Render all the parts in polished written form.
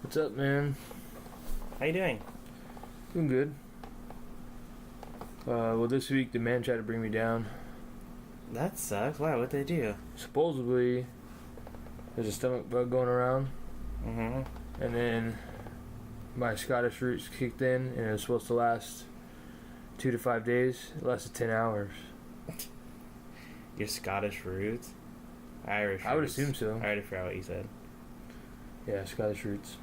What's up, man? How you doing? Doing good. Well, this week the man tried to bring me down. That sucks. Why? What'd they do? Supposedly, there's a stomach bug going around. Mm-hmm. And then my Scottish roots kicked in, and it was supposed to last 2 to 5 days. It lasted 10 hours. Your Scottish roots? Irish roots. I would assume so. I already forgot what you said. Yeah, Scottish roots.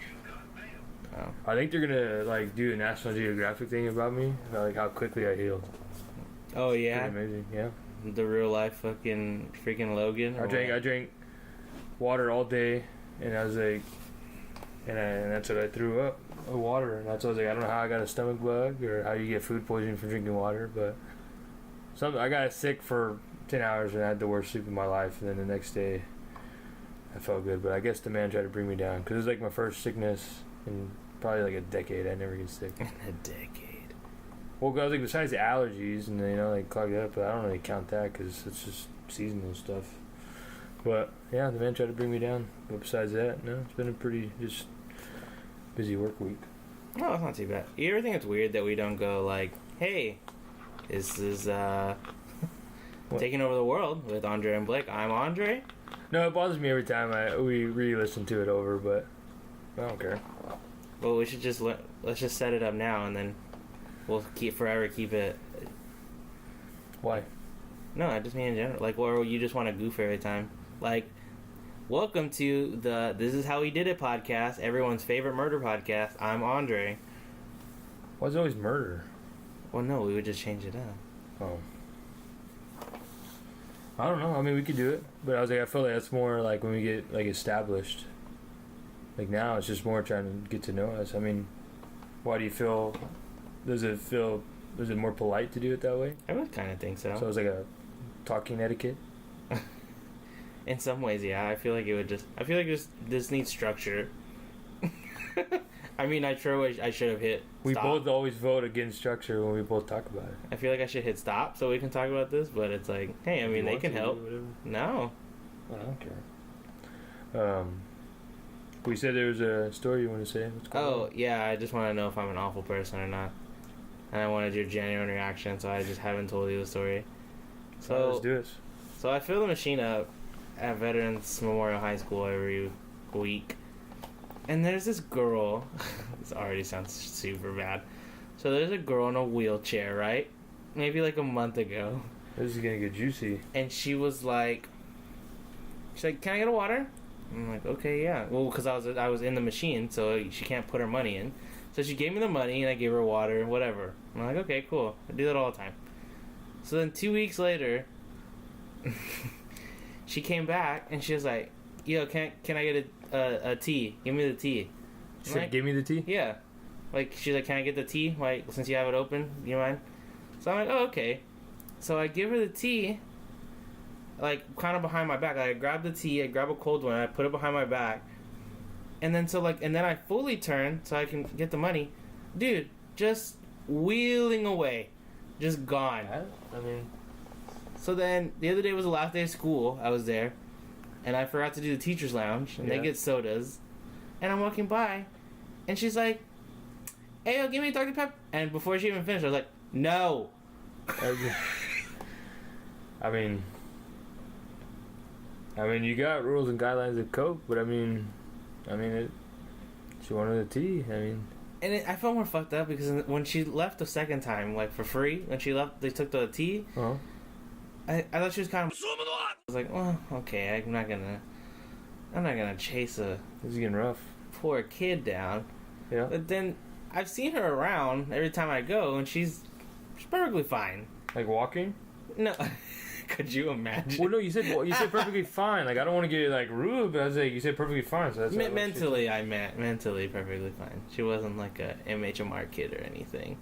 Oh. I think they're gonna like do a National Geographic thing about me, about, like how quickly I healed. Oh yeah. Pretty amazing, yeah. The real life freaking Logan. I drank water all day, and I was like, and that's what I threw up, water, and that's what I was like. I don't know how I got a stomach bug or how you get food poisoning from drinking water, but I got sick for 10 hours and I had the worst sleep of my life, and then the next day I felt good. But I guess the man tried to bring me down because it was like my first sickness in probably like a decade. I never get sick. A decade. Well, I was like, besides the allergies and like clogged up, but I don't really count that because it's just seasonal stuff. But yeah, the man tried to bring me down. But besides that, no, it's been a pretty just busy work week. No, it's not too bad. You ever think it's weird that we don't go like, hey, this is Taking Over the World with Andre and Blake. I'm Andre. No, it bothers me every time we re-listen to it over, but I don't care. Well, we should just let's just set it up now, and then we'll keep it. Why? No, I just mean in general. Like, or you just want to goof every time. Like, welcome to the This Is How We Did It podcast, everyone's favorite murder podcast. I'm Andre. Why is it always murder? Well, no, we would just change it up. Oh. I don't know. I mean, we could do it, but I was like, I feel like that's more like when we get like established. Like now, it's just more trying to get to know us. I mean, why do you feel? Is it more polite to do it that way? I would kind of think so. So it's like a talking etiquette. In some ways, yeah. I feel like this needs structure. I mean, I should have hit stop. We both always vote against structure when we both talk about it. I feel like I should hit stop so we can talk about this, but it's like, hey, I mean, they can help. No. I don't care. We said there was a story you want to say. What's going on? Yeah, I just want to know if I'm an awful person or not. And I wanted your genuine reaction, so I just haven't told you the story. So let's do this. So I fill the machine up at Veterans Memorial High School every week. And there's this girl. This already sounds super bad. So there's a girl in a wheelchair, right? Maybe like a month ago. This is gonna get juicy. And she's like, can I get a water? I'm like, okay, yeah. Well, because I was in the machine, so she can't put her money in. So she gave me the money, and I gave her water, whatever. I'm like, okay, cool. I do that all the time. So then 2 weeks later, she came back, and she was like, yo, can I get a tea? Give me the tea. She said, give me the tea? Yeah. Like, she's like, can I get the tea? Like, since you have it open, do you mind? So I'm like, oh, okay. So I give her the tea, like, kind of behind my back. Like, I grab the tea, I grab a cold one, I put it behind my back. And then and then I fully turn so I can get the money. Dude, just wheeling away. Just gone. I mean... So then, the other day was the last day of school. I was there. And I forgot to do the teacher's lounge. And they get sodas. And I'm walking by. And she's like, hey, yo, give me a Dr. Pepper. And before she even finished, I was like, no. I mean, you got rules and guidelines of Coke, but I mean, she wanted a tea. I mean, and I felt more fucked up because when she left the second time, like for free, when she left, they took the tea. Uh-huh. I thought she was kind of. I was like, well, okay, I'm not gonna chase this is getting rough. Poor kid down. Yeah. But then I've seen her around every time I go, and she's perfectly fine. Like walking? No. Could you imagine? Well, no, you said perfectly fine. Like, I don't want to get like rude, but I was like, you said perfectly fine. So that's mentally, I meant mentally perfectly fine. She wasn't like a MHMR kid or anything.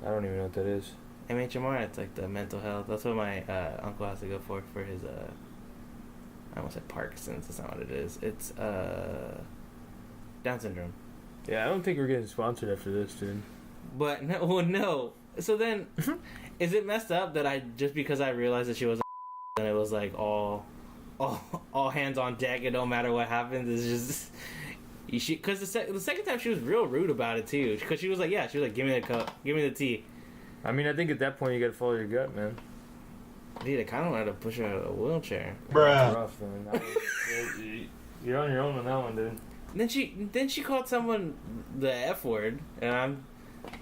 I don't even know what that is. MHMR, it's like the mental health. That's what my uncle has to go for his I almost said Parkinson's. That's not what it is. It's Down syndrome. Yeah, I don't think we're getting sponsored after this, dude. But no. So then, is it messed up that just because I realized that she was and it was like all hands on deck and no matter what happens, it's just Because the second time she was real rude about it too. Because she was like, give me the cup, give me the tea. I mean, I think at that point you gotta follow your gut, man. Dude, I kind of wanted to push her out of a wheelchair. Bruh. That's rough, man. You're on your own on that one, dude. Then she called someone the F word, and I'm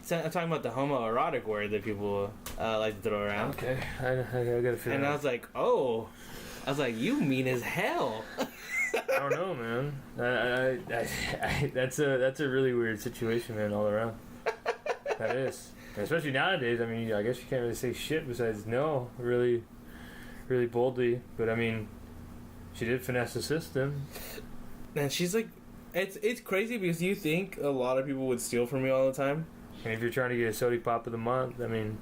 talking about the homoerotic word that people like to throw around. Okay, I gotta feel. And I was like, you mean as hell. I don't know, man. That's a really weird situation, man, all around. That is. Especially nowadays, I mean, I guess you can't really say shit besides no, really, really boldly. But I mean, she did finesse the system. And she's like, it's crazy because you think a lot of people would steal from me all the time. And if you're trying to get a Sody Pop of the month, I mean,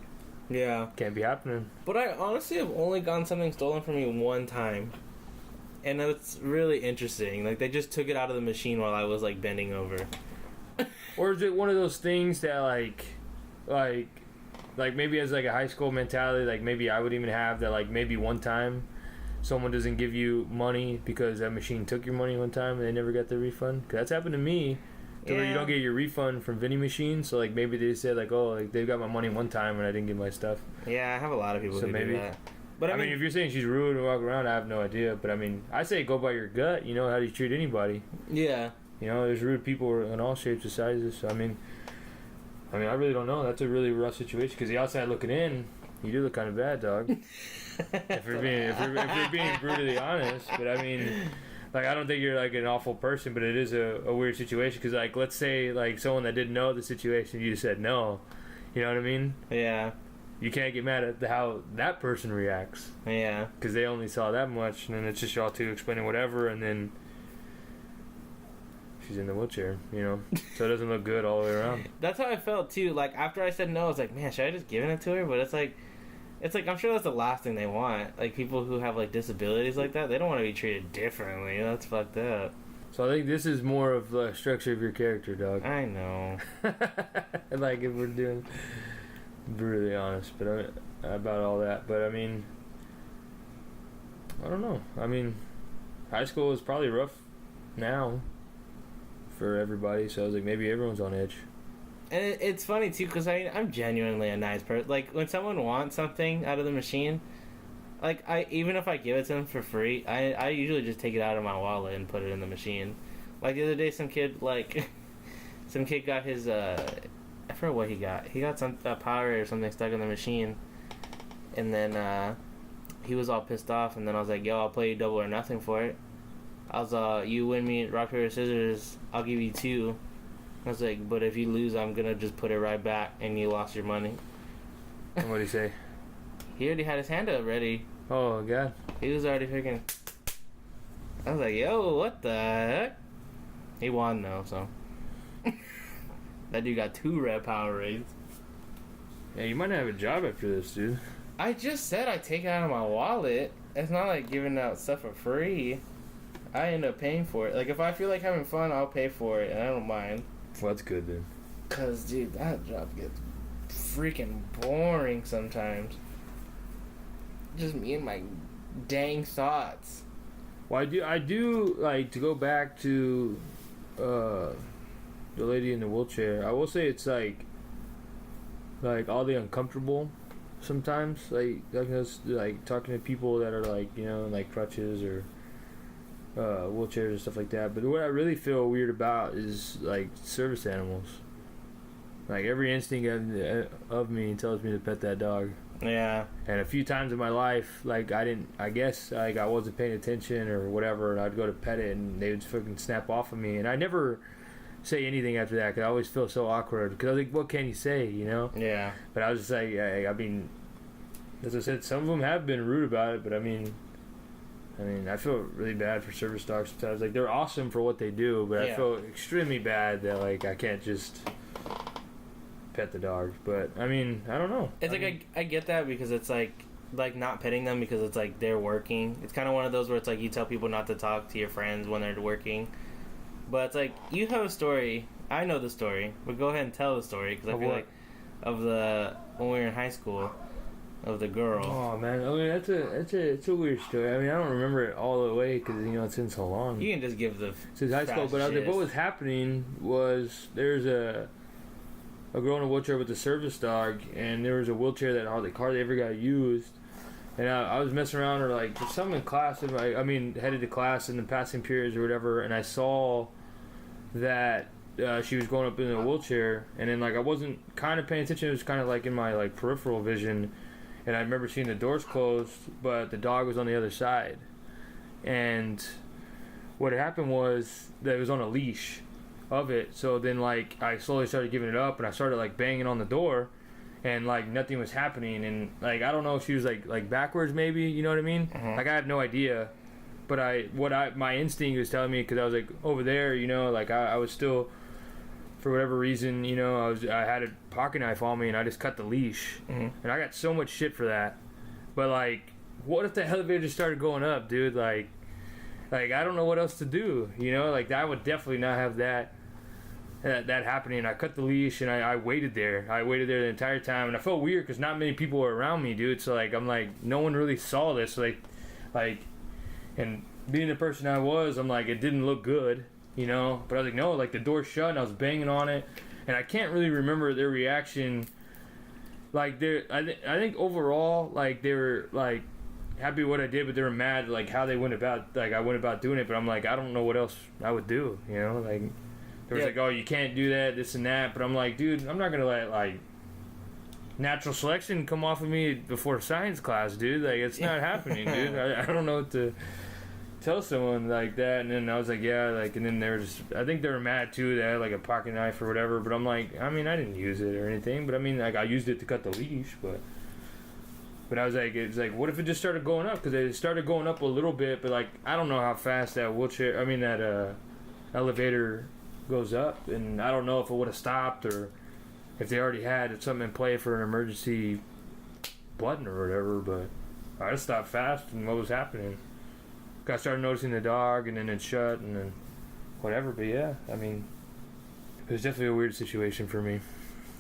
yeah, can't be happening. But I honestly have only gotten something stolen from me one time. And it's really interesting. Like, they just took it out of the machine while I was, like, bending over. Or is it one of those things that, like maybe as, like, a high school mentality, like, maybe I would even have that, like, maybe one time someone doesn't give you money because that machine took your money one time and they never got their refund? Because that's happened to me. Where you don't get your refund from vending machines, so, like, maybe they said, like, oh, like, they got my money one time and I didn't get my stuff. Yeah, I have a lot of people who do that. But I mean, if you're saying she's rude and walk around, I have no idea. But I mean, I say go by your gut. You know, how do you treat anybody? Yeah. You know, there's rude people in all shapes and sizes. So I mean, I really don't know. That's a really rough situation because the outside looking in, you do look kind of bad, dog. if you're being brutally honest. But I mean, like, I don't think you're like an awful person, but it is a weird situation because, like, let's say like someone that didn't know the situation, you just said no. You know what I mean? Yeah. You can't get mad at how that person reacts. Yeah. Because they only saw that much, and then it's just y'all two explaining whatever, and then she's in the wheelchair, you know? So it doesn't look good all the way around. That's how I felt, too. Like, after I said no, I was like, man, should I just given it to her? But it's like, I'm sure that's the last thing they want. Like, people who have, like, disabilities like that, they don't want to be treated differently. That's fucked up. So I think this is more of the structure of your character, dog. I know. Like, if we're doing... brutally honest, but about all that. But I mean, I don't know. I mean, high school is probably rough now for everybody. So I was like, maybe everyone's on edge. And it's funny too, because I'm genuinely a nice person. Like, when someone wants something out of the machine, like, even if I give it to them for free, I usually just take it out of my wallet and put it in the machine. Like, the other day, some kid got his I forgot what he got. He got some power or something stuck in the machine, and then he was all pissed off. And then I was like, "Yo, I'll play you double or nothing for it." I was you win me rock paper scissors, I'll give you 2. I was like, "But if you lose, I'm gonna just put it right back, and you lost your money." And what did he say? He already had his hand up ready. Oh god. He was already freaking. I was like, "Yo, what the heck?" He won though, so. That dude got 2 red Powerades. Yeah, you might not have a job after this, dude. I just said I take it out of my wallet. It's not like giving out stuff for free. I end up paying for it. Like, if I feel like having fun, I'll pay for it, and I don't mind. Well, that's good, then. Because, dude, that job gets freaking boring sometimes. Just me and my dang thoughts. Well, I do like, to go back to the lady in the wheelchair. I will say it's like all the uncomfortable sometimes, like talking to people that are like, you know, like crutches or wheelchairs and stuff like that. But what I really feel weird about is like service animals. Like, every instinct of me tells me to pet that dog. Yeah. And a few times in my life, like, I guess I wasn't paying attention or whatever, and I'd go to pet it and they would fucking snap off of me, and I never say anything after that because I always feel so awkward because I was like, what can you say, you know? Yeah. But I was just like, I mean, as I said, some of them have been rude about it, but I mean, I feel really bad for service dogs sometimes. Like, they're awesome for what they do, but I feel extremely bad that, like, I can't just pet the dog. But I mean, I don't know. It's I get that because it's like not petting them because it's like they're working. It's kind of one of those where it's like you tell people not to talk to your friends when they're working. But it's like, you have a story. I know the story, but go ahead and tell the story because I feel like when we were in high school, of the girl. Oh man, I mean it's a weird story. I mean I don't remember it all the way because it's been so long. You can just give the since high school. But what was happening was there's a girl in a wheelchair with a service dog, and there was a wheelchair that hardly ever got used. And I was messing around or like something in class, and headed to class in the passing periods or whatever, and I saw that she was going up in a wheelchair, and then like I wasn't kind of paying attention. It was kind of like in my like peripheral vision, and I remember seeing the doors closed, but the dog was on the other side. And what had happened was that it was on a leash of it. So then like I slowly started giving it up, and I started like banging on the door, and like nothing was happening. And like I don't know if she was like backwards maybe, you know what I mean? Like I had no idea. But my instinct was telling me, because I was like over there, like I was still, for whatever reason, I had a pocket knife on me, and I just cut the leash, and I got so much shit for that. But like, what if the elevator just started going up, dude? Like I don't know what else to do, like I would definitely not have that happening. I cut the leash, and I waited there. I waited there the entire time, and I felt weird because not many people were around me, dude. So like I'm like, no one really saw this, so like. And being the person I was, I'm like, it didn't look good, But I was like, no, like the door shut, and I was banging on it, and I can't really remember their reaction. Like I think overall, like they were like happy with what I did, but they were mad like how they went about, like I went about doing it. But I'm like, I don't know what else I would do, Like there was like, oh, you can't do that, this and that. But I'm like, dude, I'm not gonna let like natural selection come off of me before science class, dude. Like it's not happening, dude. I don't know what to tell someone like that. And then I was like, yeah, like, and then they were just, I think they were mad too. They had like a pocket knife or whatever. But I'm like, I mean, I didn't use it or anything. But I mean, like I used it to cut the leash. But I was like, it's like, what if it just started going up? Because it started going up a little bit, but like I don't know how fast that that elevator goes up, and I don't know if it would have stopped or if they already had something in play for an emergency button or whatever. But I just stopped fast, and what was happening? I started noticing the dog, and then it shut, and then whatever. But yeah, I mean, it was definitely a weird situation for me.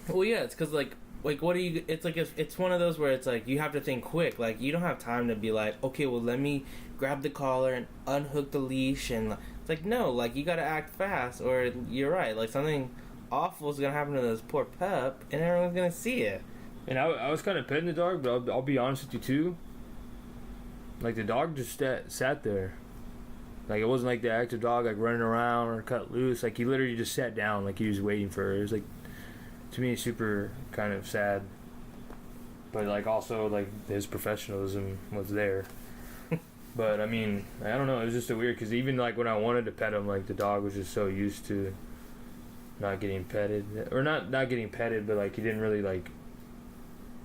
Well, yeah, it's because like what do you? It's like it's one of those where it's like you have to think quick. Like you don't have time to be like, okay, well let me grab the collar and unhook the leash, and it's like no, like you gotta act fast, or you're right, like something awful is gonna happen to this poor pup, and everyone's gonna see it. And I was kind of petting the dog, but I'll be honest with you too. Like the dog just sat there. Like it wasn't like the active dog like running around or cut loose. Like he literally just sat down, like he was waiting for her. It was like, to me, super kind of sad. But like also like his professionalism was there. But I mean, I don't know. It was just a weird, because even like when I wanted to pet him, like the dog was just so used to not getting petted, or not getting petted, but like he didn't really like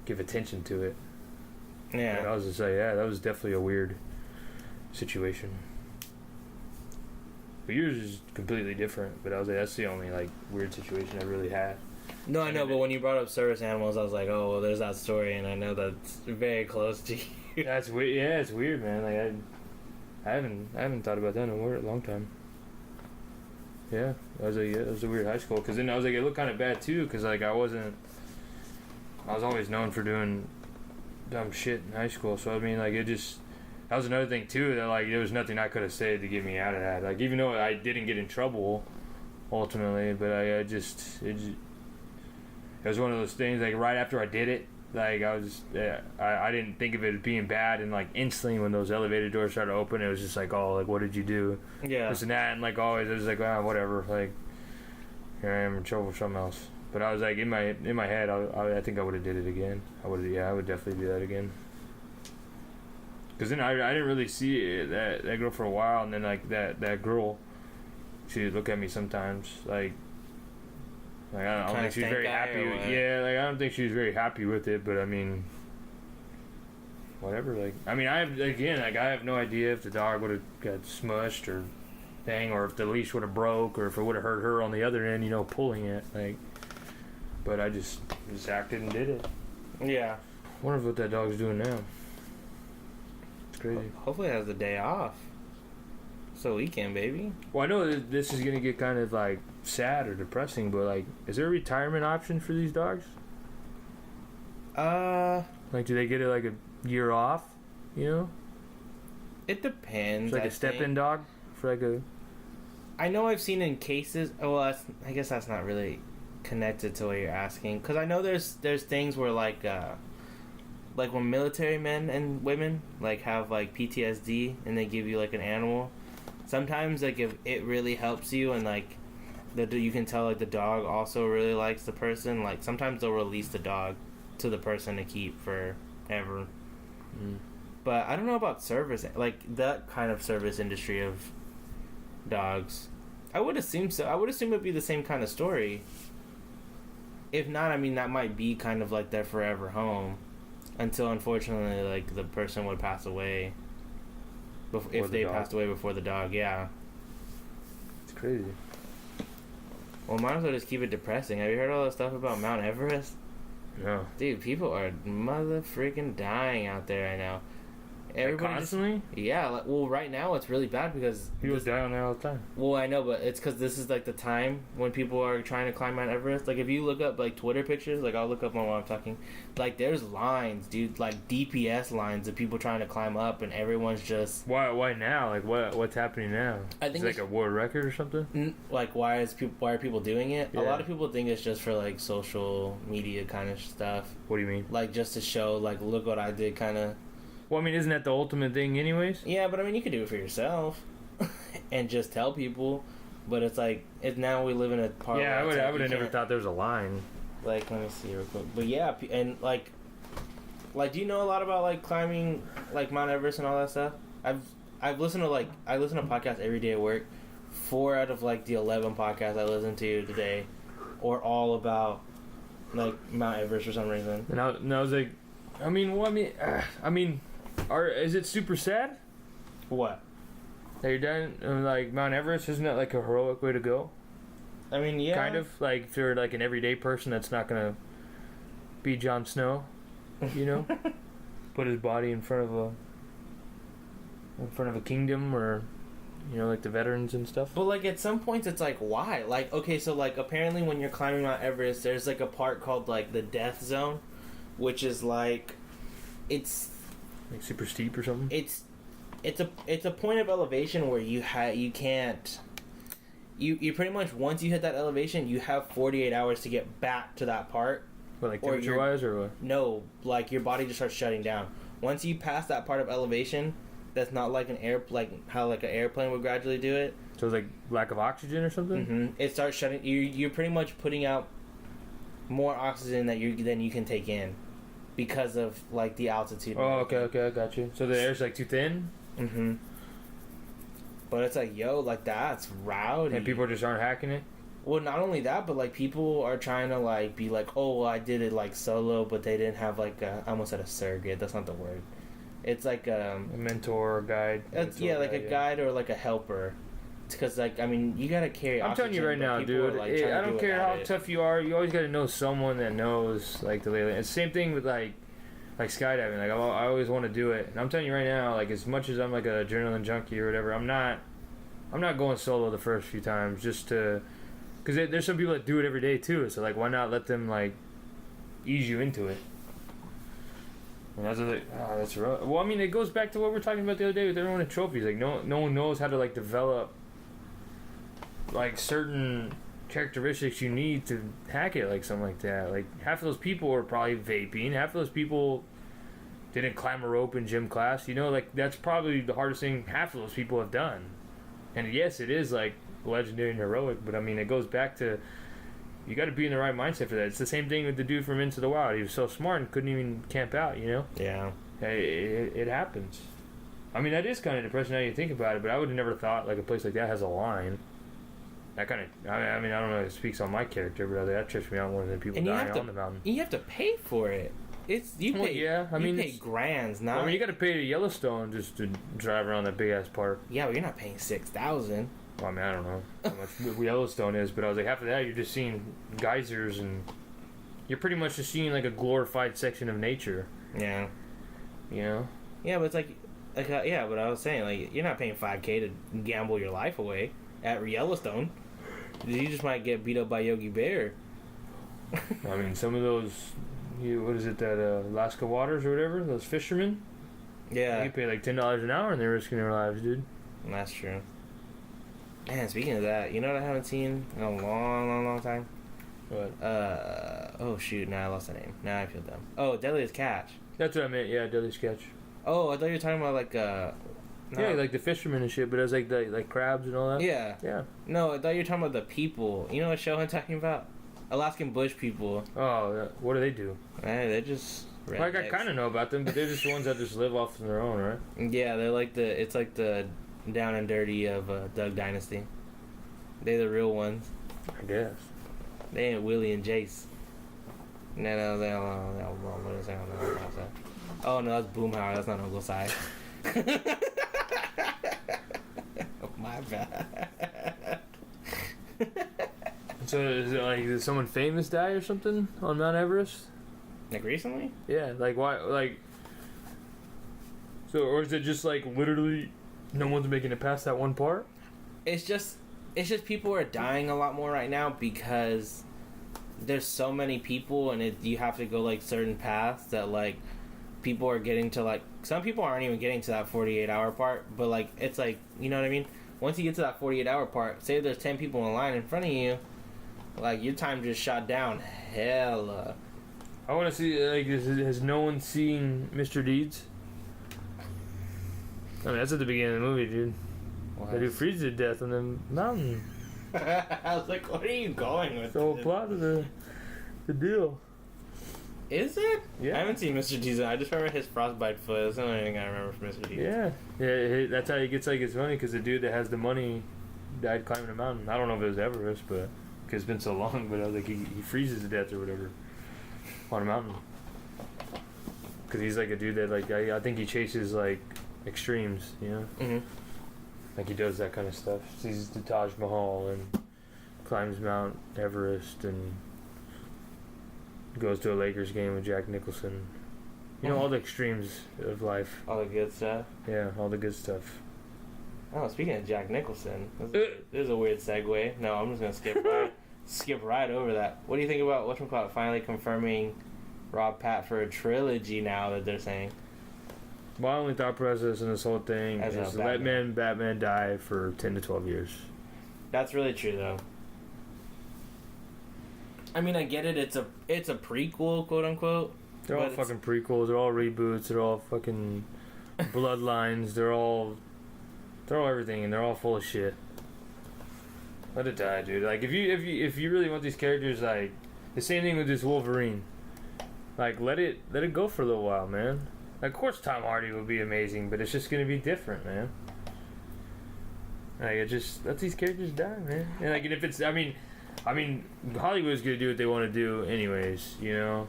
give attention to it. Yeah. And I was just like, yeah, that was definitely a weird situation. But yours is completely different. But I was like, that's the only like weird situation I really had. No, I know, but when you brought up service animals, I was like, oh, well, there's that story, and I know that's very close to you. That's weird. Yeah, it's weird, man. Like I haven't thought about that in a long time. Yeah, it was a weird high school, because then I was like, it looked kind of bad too, because like I was always known for doing dumb shit in high school. So I mean, like that was another thing too, that like there was nothing I could have said to get me out of that. Like even though I didn't get in trouble ultimately, but it was one of those things, like right after I did it, like I didn't think of it as being bad, and like instantly when those elevator doors started to open, it was just like, oh, like what did you do? Yeah. This and that, and like always it was like, whatever, like here I am in trouble for something else. But I was like, in my head, I think I would have did it again. I would definitely do that again. Because then I didn't really see that girl for a while, and then like that girl, she would look at me sometimes, like I don't think she was very happy. Yeah, like I don't think she was very happy with it. But I mean, whatever. Like I mean, I have no idea if the dog would have got smushed or thing, or if the leash would have broke, or if it would have hurt her on the other end, pulling it, like. But I just acted and did it. Yeah. I wonder what that dog's doing now. It's crazy. Hopefully it has the day off. So weekend, baby. Well, I know that this is going to get kind of like sad or depressing, but like, is there a retirement option for these dogs? Like, do they get it like a year off? You know, It depends. it's like a step-in dog for like a. I know I've seen in cases. Well, I guess that's not really connected to what you're asking, because I know there's things where like when military men and women like have like PTSD and they give you like an animal. Sometimes like if it really helps you and like you can tell like the dog also really likes the person. Like sometimes they'll release the dog to the person to keep forever. But I don't know about service, like that kind of service industry of dogs. I would assume so. I would assume it'd be the same kind of story. If not, I mean, that might be kind of like their forever home until, unfortunately, like the person would pass away. If they passed away before the dog, yeah. It's crazy. Well, might as well just keep it depressing. Have you heard all the stuff about Mount Everest? No. Dude, people are mother freaking dying out there right now. Everybody constantly? Yeah, well, right now it's really bad because People die on there all the time. Well, I know, but it's because this is like the time when people are trying to climb Mount Everest. Like, if you look up like Twitter pictures, like I'll look up one while I'm talking. Like, there's lines, dude, like DPS lines of people trying to climb up, and everyone's just. Why now? Like, what's happening now? I think it's like a world record or something. Like, why are people doing it? Yeah. A lot of people think it's just for like social media kind of stuff. What do you mean? Like, just to show, like, look what I did, kind of. Well, I mean, isn't that the ultimate thing, anyways? Yeah, but I mean, you could do it for yourself and just tell people. But it's like, now we live in a part. Yeah, where I would have never thought there was a line. Like, let me see real quick. But yeah, and like, do you know a lot about like climbing, like Mount Everest and all that stuff? I've listened to I listen to podcasts every day at work. 4 out of like the 11 podcasts I listened to today, are all about like Mount Everest for some reason. And I was like, I mean. Is it super sad? What? That you're done? Like, Mount Everest, isn't that like a heroic way to go? I mean, yeah. Kind of. Like, if you're like an everyday person that's not gonna be Jon Snow, you know? Put his body in front of a kingdom, or, you know, like the veterans and stuff. But like at some points it's like, why? Like, okay, so like apparently when you're climbing Mount Everest, there's like a part called like the death zone, which is like, it's like super steep or something. It's a point of elevation where you can't. You pretty much, once you hit that elevation, you have 48 hours to get back to that part. What, like temperature wise or what? No, like your body just starts shutting down. Once you pass that part of elevation, that's not like how like an airplane would gradually do it. So it's like lack of oxygen or something? Mm-hmm. It starts shutting. You're pretty much putting out more oxygen than you can take in, because of like the altitude. Oh, okay, I got you. So the air's like too thin? Mm-hmm. But it's like, yo, like that's rowdy. And people just aren't hacking it? Well, not only that, but like people are trying to like be like, oh, well, I did it like solo, but they didn't have like I almost said a surrogate. That's not the word. It's like a mentor or guide. A guide or like a helper. Because like, I mean, you gotta carry. I'm telling you right now, dude. I don't care how tough you are. You always gotta know someone that knows like the lay. It's the same thing with like skydiving. Like I always want to do it, and I'm telling you right now, like as much as I'm like a adrenaline junkie or whatever, I'm not going solo the first few times just to. Because there's some people that do it every day too, so like why not let them like ease you into it? And that's like, that's rough. Well, I mean, it goes back to what we were talking about the other day with everyone in trophies. Like no one knows how to like develop like certain characteristics you need to hack it, like something like that. Like half of those people are probably vaping. Half of those people didn't climb a rope in gym class. You know, like that's probably the hardest thing half of those people have done. And yes, it is like legendary and heroic, but I mean, it goes back to you got to be in the right mindset for that. It's the same thing with the dude from Into the Wild. He was so smart and couldn't even camp out, you know? Yeah. It happens. I mean, that is kind of depressing now you think about it, but I would have never thought like a place like that has a line. That kind of, I mean, I don't know if it speaks on my character, but that trips me out more than people dying on the mountain. You have to pay for it. You pay grands, not. I mean, you got to pay to Yellowstone just to drive around that big ass park. Yeah, but you're not paying $6,000. Well, I mean, I don't know how much Yellowstone is, but I was like, half of that you're just seeing geysers, and you're pretty much just seeing like a glorified section of nature. Yeah. You know. Yeah, but it's like yeah, but I was saying, like, you're not paying $5,000 to gamble your life away at Yellowstone. You just might get beat up by Yogi Bear. I mean, some of those what is it, that Alaska Waters or whatever, those fishermen? Yeah. You pay like $10 an hour and they're risking their lives, dude. That's true. Man, speaking of that, you know what I haven't seen in a long time? What? Oh shoot, now I lost the name. Now I feel dumb. Oh, Deadliest Catch. That's what I meant, yeah, Deadly Sketch. Oh, I thought you were talking about like Yeah, like the fishermen and shit, but it was like the like crabs and all that. Yeah. Yeah. No, I thought you were talking about the people. You know what show I'm talking about? Alaskan bush people. Oh, yeah. What do they do? They just Like, I kind of know about them, but they're just the ones that just live off on their own, right? Yeah, they're like it's like the down and dirty of Doug Dynasty. They're the real ones. I guess. They ain't Willie and Jace. No, they don't know. What is that? Oh no, that's Boomhauer. That's not Uncle Si. My bad. So is it like, did someone famous die or something on Mount Everest? Like recently? Yeah, like why, like. So, or is it just like literally no one's making it past that one part? It's just people are dying a lot more right now because there's so many people and you have to go like certain paths that like people are getting to, like some people aren't even getting to that 48-hour part, but like it's like, you know what I mean? Once you get to that 48-hour part, say there's 10 people in line in front of you, like your time just shot down hella. I want to see, like, has no one seen Mr. Deeds? I mean, that's at the beginning of the movie, dude. That dude freezes to death on the mountain. I was like, what are you going with? The whole plot of the deal. Is it? Yeah. I haven't seen Mr. Deeds. I just remember his frostbite foot. That's the only thing I remember from Mr. Deeds. Yeah, that's how he gets like his money, because the dude that has the money died climbing a mountain. I don't know if it was Everest, but because it's been so long. But I was like, he freezes to death or whatever on a mountain. Because he's like a dude that like I think he chases like extremes, you know. Mm-hmm. Like he does that kind of stuff. Sees the Taj Mahal and climbs Mount Everest and goes to a Lakers game with Jack Nicholson. You know, all the extremes of life. All the good stuff. Yeah, all the good stuff. Oh, speaking of Jack Nicholson, this is a weird segue. No, I'm just gonna skip right over that. What do you think about whatchamacallit finally confirming Rob Pat for a trilogy now that they're saying? My only thought process in this whole thing As is a let Batman die for 10 to 12 years. That's really true, though. I mean, I get it. It's a prequel, quote unquote. They're all fucking prequels. They're all reboots. They're all fucking bloodlines. They're all everything, and they're all full of shit. Let it die, dude. Like if you really want these characters, like the same thing with this Wolverine. Like let it go for a little while, man. Like, of course, Tom Hardy will be amazing, but it's just gonna be different, man. Like, it just let these characters die, man. And like, and if it's, I mean, Hollywood's gonna do what they want to do, anyways. You know,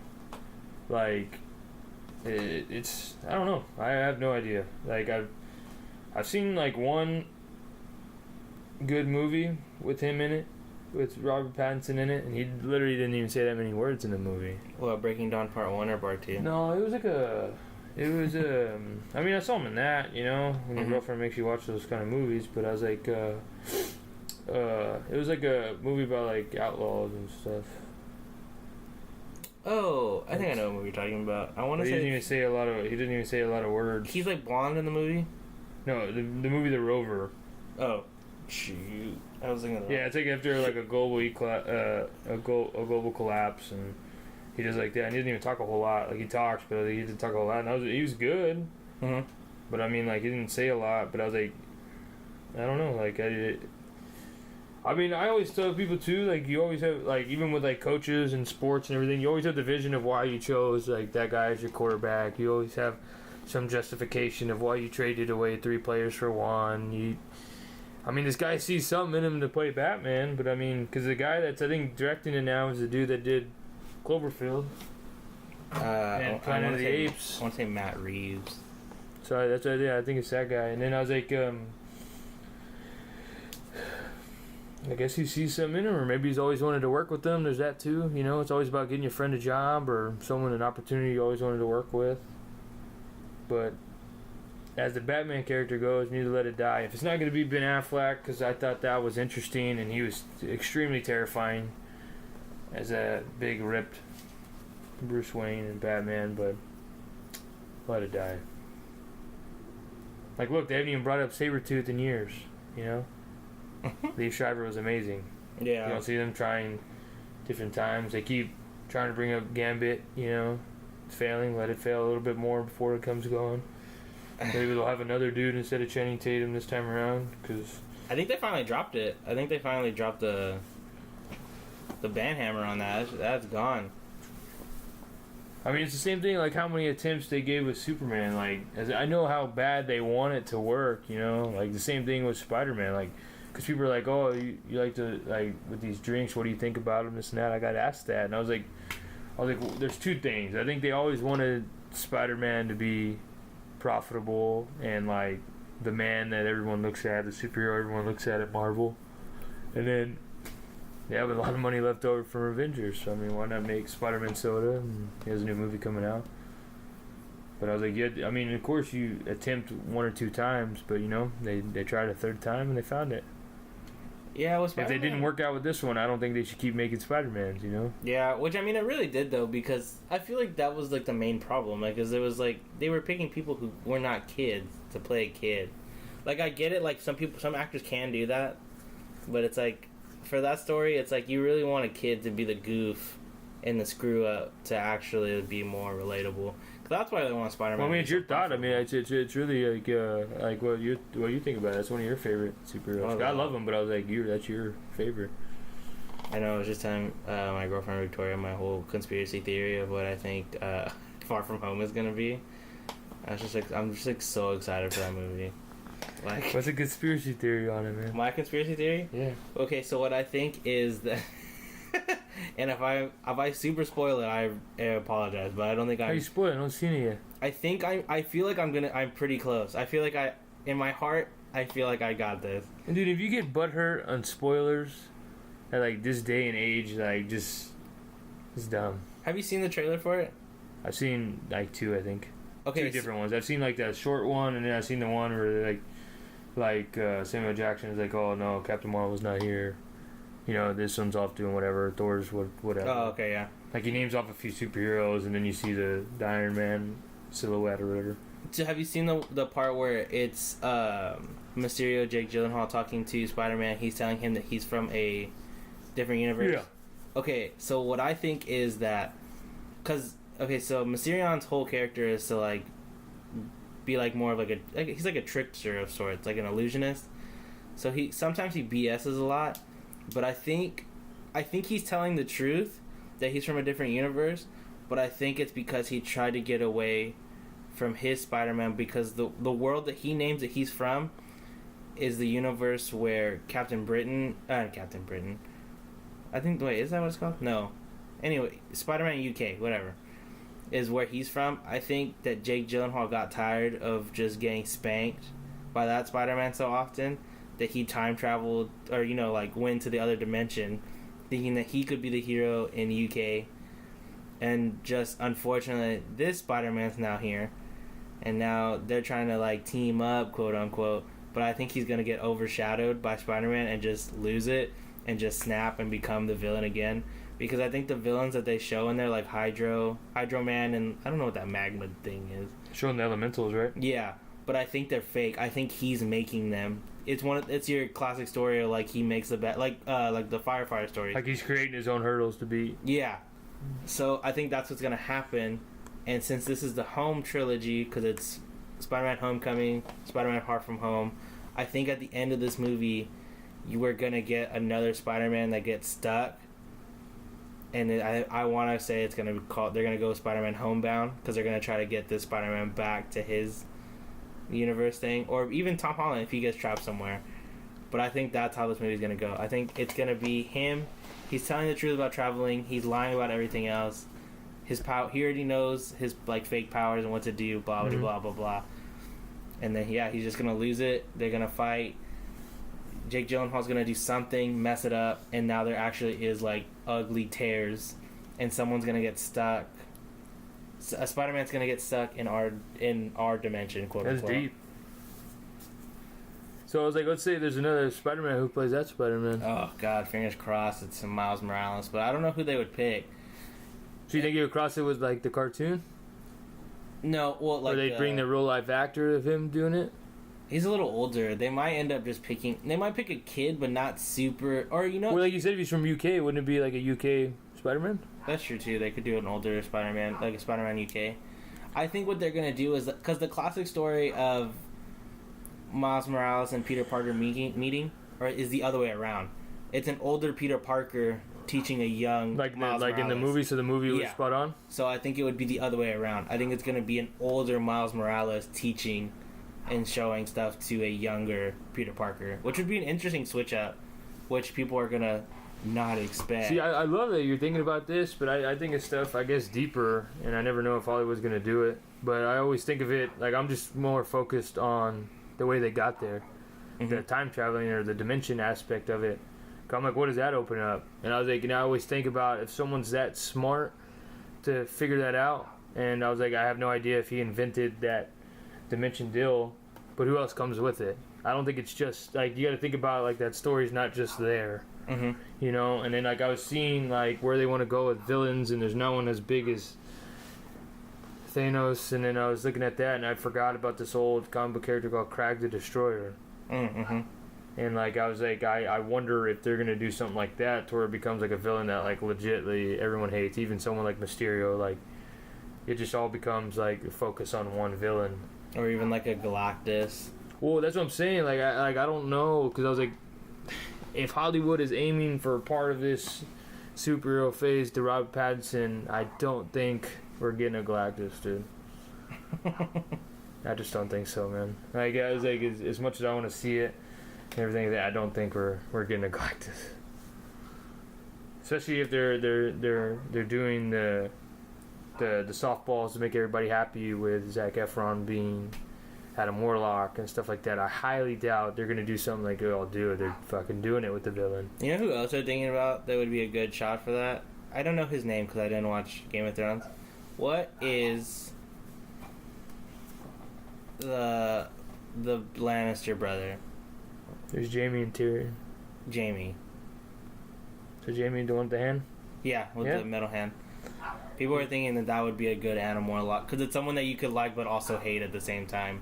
like, it's I don't know. I have no idea. Like, I've seen like one good movie with him in it, with Robert Pattinson in it, and he literally didn't even say that many words in the movie. Well, Breaking Dawn Part 1 or Part 2? No, it was like I mean, I saw him in that, you know, when your girlfriend makes you watch those kind of movies, but I was like, it was like a movie about like outlaws and stuff. Oh, I think I know what movie you're talking about. I want to say He didn't even say a lot of words. he's like blonde in the movie. No, the movie The Rover. Oh, shoot! I was thinking. Yeah, it's like after like a global collapse, and he does like that. And he doesn't even talk a whole lot. Like he talks, but he didn't talk a whole lot. And he was good. Mm-hmm. But I mean, like he didn't say a lot. But I was like, I don't know. Like I mean, I always tell people too. Like you always have, like even with like coaches and sports and everything, you always have the vision of why you chose like that guy as your quarterback. You always have some justification of why you traded away 3 players for 1. I mean, this guy sees something in him to play Batman, but I mean, because the guy that's I think directing it now is the dude that did Cloverfield and Planet of the Apes. I want to say Matt Reeves. So that's what I think it's that guy. And then I was like, I guess he sees something in him, or maybe he's always wanted to work with them. There's that too. You know, it's always about getting your friend a job or someone an opportunity you always wanted to work with. But as the Batman character goes, you need to let it die. If it's not going to be Ben Affleck, because I thought that was interesting and he was extremely terrifying as a big ripped Bruce Wayne and Batman, but let it die. Like, look, they haven't even brought up Sabretooth in years, you know? Lee Schreiber was amazing. Yeah. You don't see them trying different times. They keep trying to bring up Gambit, you know? It's failing. Let it fail a little bit more before it comes going. Maybe they'll have another dude instead of Channing Tatum this time around, because... I think they finally dropped it. I think they finally dropped the banhammer on that. That's gone. I mean, it's the same thing, like how many attempts they gave with Superman. Like, as I know how bad they want it to work, you know? Like, the same thing with Spider-Man. Like, because people are like, oh, you like to, like, with these drinks, what do you think about them, this and that? I got asked that. And I was like, well, there's two things. I think they always wanted Spider-Man to be profitable and, like, the man that everyone looks at, the superhero everyone looks at Marvel. And then they have a lot of money left over from Avengers. So, I mean, why not make Spider-Man soda? And he has a new movie coming out. But I was like, yeah, I mean, of course you attempt one or two times, but, you know, they tried a third time and they found it. Yeah, well, if they didn't work out with this one, I don't think they should keep making Spider-Mans, you know? Yeah, which, I mean, it really did, though, because I feel like that was, like, the main problem. Like, because it was, like, they were picking people who were not kids to play a kid. Like, I get it, like, some actors can do that, but it's, like, for that story, it's, like, you really want a kid to be the goof and the screw-up to actually be more relatable. That's why they want Spider-Man. Well, I mean, it's your thought. I mean, it's really like what you think about it. That's one of your favorite superheroes. I love him, but I was like, that's your favorite. I know. I was just telling my girlfriend Victoria my whole conspiracy theory of what I think Far From Home is gonna be. I'm just so excited for that movie. Like, what's a conspiracy theory on it, man? My conspiracy theory? Yeah. Okay, so what I think is that. And if I super spoil it, I apologize, but I don't think How you spoil it? I don't see it yet. I think I feel like I'm pretty close. I feel like in my heart, I feel like I got this. And dude, if you get butthurt on spoilers at like this day and age, like it's dumb. Have you seen the trailer for it? I've seen like two, I think. Okay, two different ones. I've seen like that short one, and then I've seen the one where Samuel Jackson is like, oh no, Captain Marvel's not here. You know, this one's off doing whatever. Thor's whatever. Oh, okay, yeah. Like, he names off a few superheroes, and then you see the Iron Man silhouette or whatever. So have you seen the part where it's Mysterio, Jake Gyllenhaal talking to Spider-Man? He's telling him that he's from a different universe? Yeah. Okay, so what I think is that... so Mysterio's whole character is to, like, be, like, more of, he's like a trickster of sorts, like an illusionist. So sometimes he BS's a lot. But I think he's telling the truth that he's from a different universe, but I think it's because he tried to get away from his Spider-Man, because the world that he names that he's from is the universe where Captain Britain. I think, wait, is that what it's called? No. Anyway, Spider-Man UK, whatever, is where he's from. I think that Jake Gyllenhaal got tired of just getting spanked by that Spider-Man so often, that he time traveled, or, you know, like, went to the other dimension, thinking that he could be the hero in the UK. And just, unfortunately, this Spider-Man's now here. And now they're trying to, like, team up, quote unquote. But I think he's going to get overshadowed by Spider-Man and just lose it and just snap and become the villain again. Because I think the villains that they show in there, like Hydro Man, and I don't know what that magma thing is. Showing the elementals, right? Yeah, but I think they're fake. I think he's making them. It's your classic story of, like, he makes the bet, like the firefighter story. Like, he's creating his own hurdles to beat. Yeah. So I think that's what's gonna happen, and since this is the Home trilogy, because it's Spider-Man Homecoming, Spider-Man Far From Home, I think at the end of this movie, you are gonna get another Spider-Man that gets stuck, and I want to say it's gonna be called. They're gonna go Spider-Man Homebound, because they're gonna try to get this Spider-Man back to his universe thing, or even Tom Holland if he gets trapped somewhere. But I think that's how this movie's gonna go. I think it's gonna be him. He's telling the truth about traveling. He's lying about everything else. His power. He already knows his, like, fake powers and what to do. Blah blah blah blah blah. And then he's just gonna lose it. They're gonna fight. Jake Gyllenhaal's gonna do something, mess it up, and now there actually is, like, ugly tears, and someone's gonna get stuck. A Spider-Man's gonna get stuck in our dimension, quote unquote. That's deep. So I was like, let's say there's another Spider-Man who plays that Spider-Man. Oh God, fingers crossed it's Miles Morales, but I don't know who they would pick. So you think you would cross it with like the cartoon? No, well, like or they bring the real life actor of him doing it? He's a little older. They might end up just picking. They might pick a kid, but not super. Or you know. Well, like you said, if he's from UK, wouldn't it be like a UK Spider-Man? That's true too. They could do an older Spider-Man, like a Spider-Man UK. I think what they're gonna do is because the classic story of Miles Morales and Peter Parker meeting, or is the other way around. It's an older Peter Parker teaching a young Miles Morales. in the movie. So the movie was spot on. So I think it would be the other way around. I think it's gonna be an older Miles Morales teaching and showing stuff to a younger Peter Parker, which would be an interesting switch up, which people are gonna not expect. See, I love that you're thinking about this, but I think it's stuff, I guess, deeper, and I never know if Hollywood's going to do it. But I always think of it, like, I'm just more focused on the way they got there. The time traveling or the dimension aspect of it. I'm like, what does that open up? And I was like, I always think about if someone's that smart to figure that out. And I was like, I have no idea if he invented that dimension deal, but who else comes with it? I don't think it's just, like, you got to think about, like, that story's not just there. You know, and then like I was seeing like where they want to go with villains, and there's no one as big as Thanos, and then I was looking at that and I forgot about this old comic book character called Krag the Destroyer. And like I was like, I wonder if they're gonna do something like that to where it becomes like a villain that like legitly everyone hates, even someone like Mysterio. Like it just all becomes like a focus on one villain, or even like a Galactus. Well, that's what I'm saying. Like I don't know, because I was like, if Hollywood is aiming for part of this superhero phase to Robert Pattinson, I don't think we're getting a Galactus, dude. I just don't think so, man. Like, I was like, as much as I want to see it and everything, I don't think we're getting a Galactus. Especially if they're doing the softballs to make everybody happy with Zac Efron being Adam Warlock and stuff like that. I highly doubt they're gonna do something like they all do. They're fucking doing it with the villain. You know who else I'm thinking about that would be a good shot for that? I don't know his name because I didn't watch Game of Thrones. What is the Lannister brother? There's Jaime and Tyrion. Jaime. So Jaime the one with the hand? Yeah, with the metal hand. People are thinking that would be a good Adam Warlock because it's someone that you could like but also hate at the same time.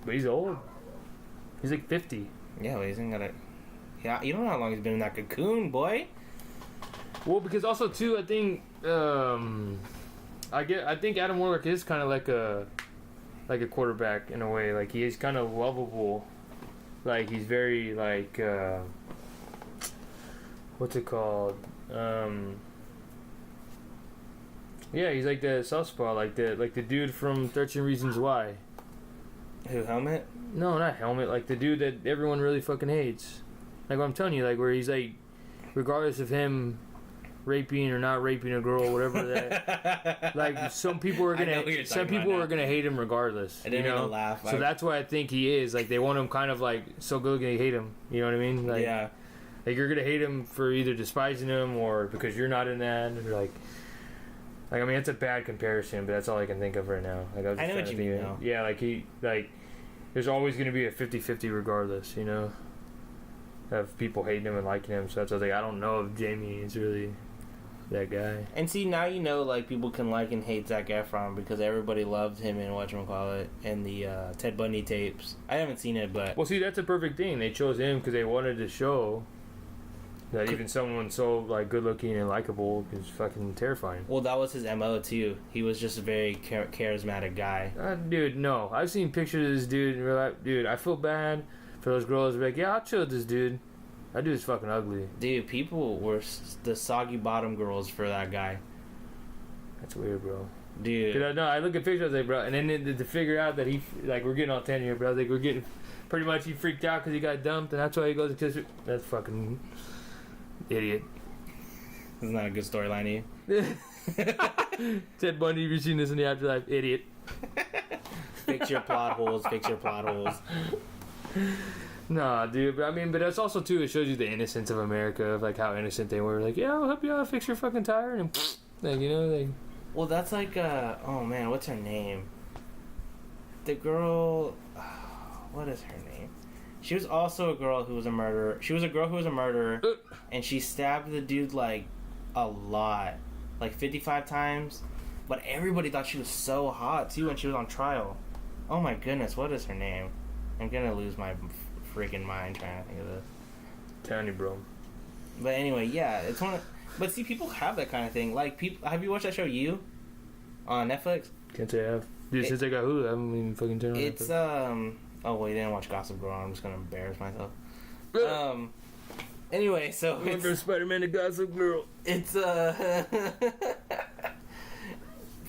But he's old. He's like 50. Yeah, well, he's got a... Yeah, you don't know how long he's been in that cocoon, boy. Well, because also too, I think I think Adam Warlock is kind of like a quarterback in a way. Like he is kind of lovable. Like he's very like what's it called? Yeah, he's like the southpaw, like the dude from 13 Reasons Why. Who, Helmet? No, not Helmet. Like the dude that everyone really fucking hates. Like what I'm telling you, like where he's like, regardless of him raping or not raping a girl, whatever that. Like some people are gonna hate him regardless. I didn't even laugh. So that's why I think he is. Like they want him kind of like so good they hate him. You know what I mean? Like, yeah. Like you're gonna hate him for either despising him or because you're not in that. Or like I mean, it's a bad comparison, but that's all I can think of right now. Like I was just know what you mean now. Yeah, like there's always going to be a 50-50 regardless, you know, of people hating him and liking him. So that's why I was like, I don't know if Jaime is really that guy. And see, now you know, like people can like and hate Zac Efron because everybody loved him in whatchamacallit and the Ted Bundy tapes. I haven't seen it, but well, see, that's a perfect thing. They chose him because they wanted to show that even someone so like good looking and likable is fucking terrifying. Well, that was his MO too. He was just a very charismatic guy. Dude, no. I've seen pictures of this dude in real life. Dude, I feel bad for those girls who are like, yeah, I'll chill with this dude. That dude's fucking ugly. Dude, people were the soggy bottom girls for that guy. That's weird, bro. Dude. I look at pictures, I was like, bro, and then to figure out that he, like, we're getting all 10 here, but I was like, we're getting, pretty much he freaked out because he got dumped, and that's why he goes to kiss her. That's fucking idiot. That's not a good storyline, either. Ted Bundy, have you seen this in the afterlife? Idiot. Fix your plot holes, fix your plot holes. Nah, dude, but I mean, but that's also, too, it shows you the innocence of America, of, like, how innocent they were. Like, yeah, I'll help you out, fix your fucking tire, and like, you know, like... Well, that's like, oh man, what's her name? The girl, what is her name? She was also a girl who was a murderer. She was a girl who was a murderer, and she stabbed the dude, like, a lot. like 55 times. But everybody thought she was so hot too when she was on trial. Oh my goodness, what is her name? I'm gonna lose my freaking mind trying to think of this. Tiny bro. But anyway, yeah, it's one. But see, people have that kind of thing. Like, people, have you watched that show You on Netflix? Can't say I have. Dude, since I got Hulu, I haven't even fucking turned on It's Netflix. Oh well, you didn't watch Gossip Girl. I'm just gonna embarrass myself. Anyway, so went from Spider-Man to Gossip Girl. It's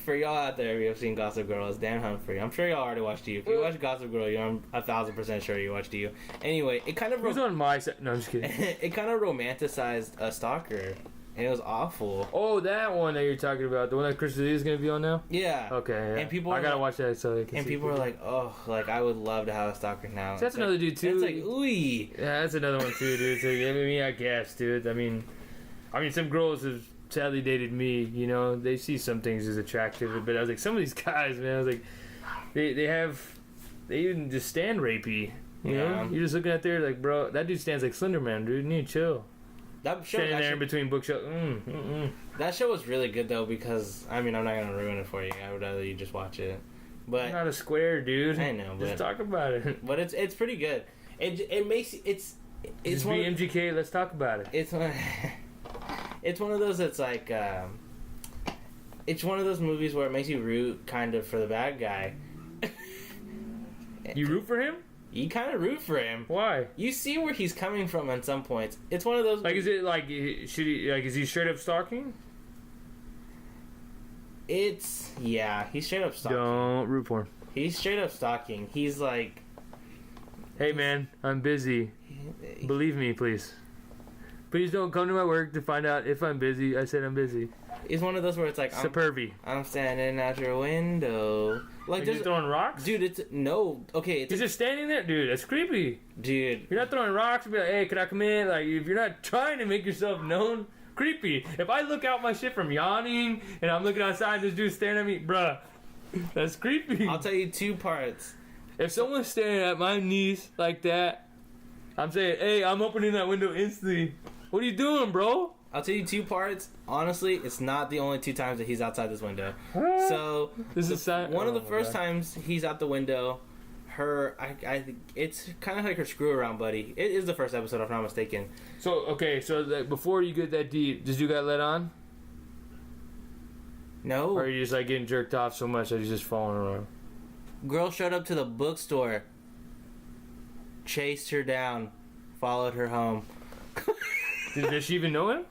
for y'all out there who have seen Gossip Girl, it's Dan Humphrey. I'm sure y'all already watched You. If you watched Gossip Girl, I'm 1,000% sure you watched You. Anyway, it kind of Who's on my side? No, I'm just kidding. it kind of romanticized a stalker, and it was awful. Oh, that one that you're talking about, the one that Chris D'Elia is gonna be on now. Yeah. Okay. Yeah. And people, I gotta watch that so I can. And see people are like, "Oh, like I would love to have a stalker now." So that's another like, dude too. It's like, ooh. Yeah, that's another one too, dude. So, I mean, I guess, dude. I mean, some girls have sadly dated me. You know, they see some things as attractive, but I was like, some of these guys, man, I was like, they even just stand rapey. You know, you're just looking at there like, bro, that dude stands like Slender Man, dude. You need to chill. That show standing there in between bookshelves. That show was really good though because I mean I'm not gonna ruin it for you. I would rather you just watch it. But I'm not a square, dude. I know, but just talk about it. But it's pretty good. It makes it's just be MGK. Let's talk about it. It's one. It's one of those that's like. It's one of those movies where it makes you root kind of for the bad guy. You root for him? You kind of root for him. Why? You see where he's coming from at some points. It's one of those. Like, is it like should he like? Is he straight up stalking? He's straight up stalking. Don't root for him. He's straight up stalking. He's like, hey man, I'm busy. Believe me, please. Please don't come to my work to find out if I'm busy. I said I'm busy. It's one of those where it's like superby. I'm standing out your window. Like just throwing rocks, dude. It's no okay. He's just standing there, dude. That's creepy, dude. You're not throwing rocks and be like, hey, can I come in? Like, if you're not trying to make yourself known, creepy. If I look out my shit from yawning and I'm looking outside, and this dude's staring at me, bruh, that's creepy. I'll tell you two parts. If someone's staring at my niece like that, I'm saying, hey, I'm opening that window instantly. What are you doing, bro? I'll tell you two parts. Honestly, it's not the only two times that he's outside this window. So this is one of the first times he's out the window. I think it's kind of like her screw around buddy. It is the first episode, if I'm not mistaken. So okay, before you get that deep, does you got let on? No. Or are you just like getting jerked off so much that he's just falling around? Girl showed up to the bookstore, chased her down, followed her home. Does she even know him?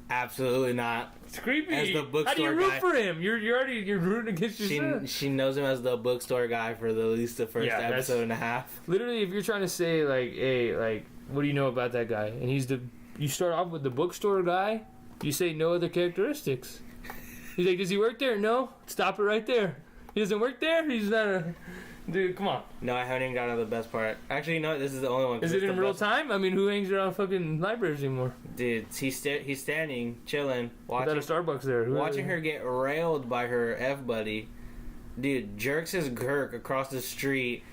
Absolutely not. It's creepy. As the bookstore How do you root guy, for him? You're rooting against yourself. She knows him as the bookstore guy for at least the first episode and a half. Literally, if you're trying to say like, hey, like, what do you know about that guy? And you start off with the bookstore guy. You say no other characteristics. He's like, does he work there? No. Stop it right there. He doesn't work there. He's not a. Dude, come on. No, I haven't even gotten to the best part. Actually, no, this is the only one. Is it in real time? I mean, who hangs around fucking libraries anymore? Dude, he's standing, chilling, watching. Without a Starbucks there. Watching her get railed by her F-buddy. Dude, jerks his Gurk across the street,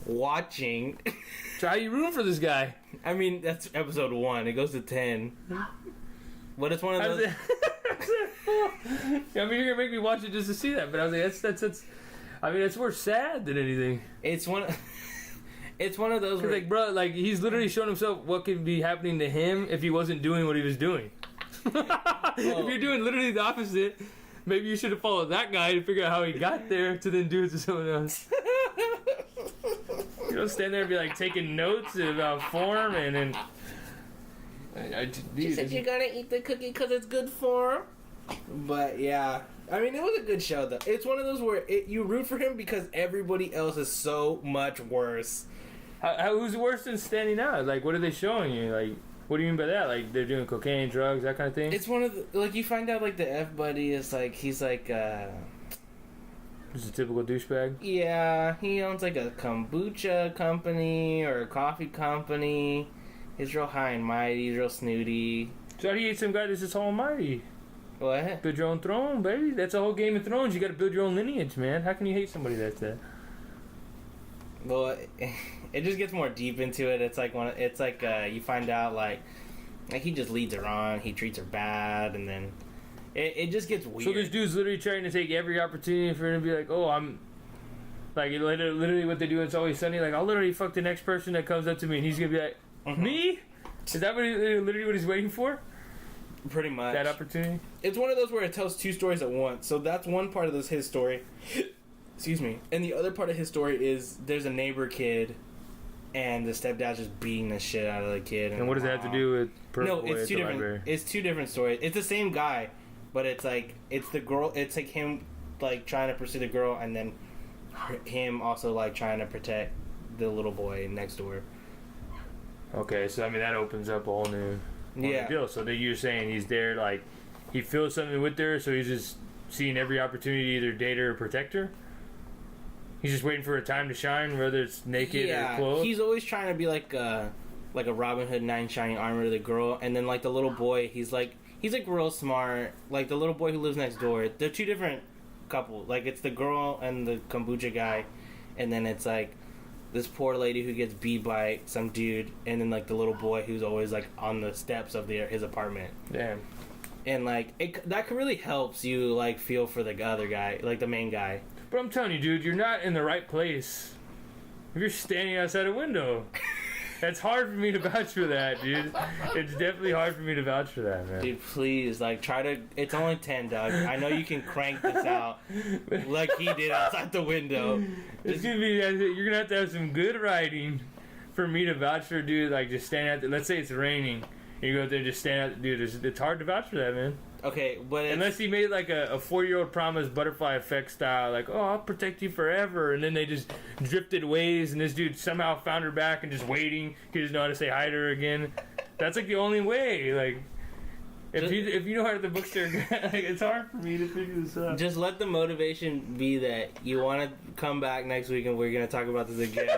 watching. So how you rooting for this guy? I mean, that's episode 1. It goes to 10. But it's one of those... I mean, you're going to make me watch it just to see that. But I was like, that's I mean, it's more sad than anything. It's one of those where... like, bro, like, he's literally showing himself what could be happening to him if he wasn't doing what he was doing. If you're doing literally the opposite, maybe you should have followed that guy to figure out how he got there to then do it to someone else. You don't stand there and be like taking notes about form and then... She said you're gonna eat the cookie because it's good for him. But yeah, I mean, it was a good show though. It's one of those where you root for him because everybody else is so much worse. Who's worse than standing out? Like, what are they showing you? Like, what do you mean by that? Like, they're doing cocaine, drugs, that kind of thing? It's one of the, like, you find out, like, the F-buddy is, like, he's, like, Just a typical douchebag? Yeah, he owns, like, a kombucha company or a coffee company. He's real high and mighty, he's real snooty. So how do you hate some guy that's just almighty? What? Build your own throne, baby. That's the whole Game of Thrones. You gotta build your own lineage, man. How can you hate somebody that's that? Well, it just gets more deep into it. It's like you find out like he just leads her on. He treats her bad, and then It just gets weird. So this dude's literally trying to take every opportunity for him to be like, oh, I'm... Like, literally what they do in It's Always Sunny, like, I'll literally fuck the next person that comes up to me, and he's gonna be like, me? Is that literally what he's waiting for? Pretty much. That opportunity? It's one of those where it tells two stories at once. So that's one part of his story. Excuse me. And the other part of his story is there's a neighbor kid, and the stepdad's just beating the shit out of the kid. And what does that have to do with No, it's two different. Library? It's two different stories. It's the same guy, but it's like it's the girl. It's like him like trying to pursue the girl, and then him also like trying to protect the little boy next door. Okay, so I mean that opens up a whole new deal. So that you're saying he's there, like he feels something with her, so he's just seeing every opportunity to either date her or protect her. He's just waiting for a time to shine, whether it's naked or clothed. He's always trying to be like a Robin Hood knight in shining armor to the girl, and then like the little boy, he's like real smart. Like the little boy who lives next door. They're two different couples. Like it's the girl and the kombucha guy, and then it's like this poor lady who gets beat by some dude, and then like the little boy who's always like on the steps of his apartment. Damn. And like that really helps you like feel for the other guy, like the main guy. But I'm telling you, dude, you're not in the right place if you're standing outside a window. That's hard for me to vouch for that, dude. It's definitely hard for me to vouch for that, man. Dude, please, like, try to... It's only 10, Doug. I know you can crank this out like he did outside the window. It's gonna be... You're gonna have some good writing for me to vouch for, dude. Like, just stand out there. Let's say it's raining. You go out there and just stand out... Dude, it's hard to vouch for that, man. Okay, but unless he made like a 4-year-old promise, butterfly effect style, like, oh, I'll protect you forever, and then they just drifted ways, and this dude somehow found her back and just waiting. He doesn't know how to say hi to her again. That's like the only way. Like, if you know how to the bookstore, like, it's hard for me to figure this out. Just let the motivation be that you want to come back next week, and we're gonna talk about this again.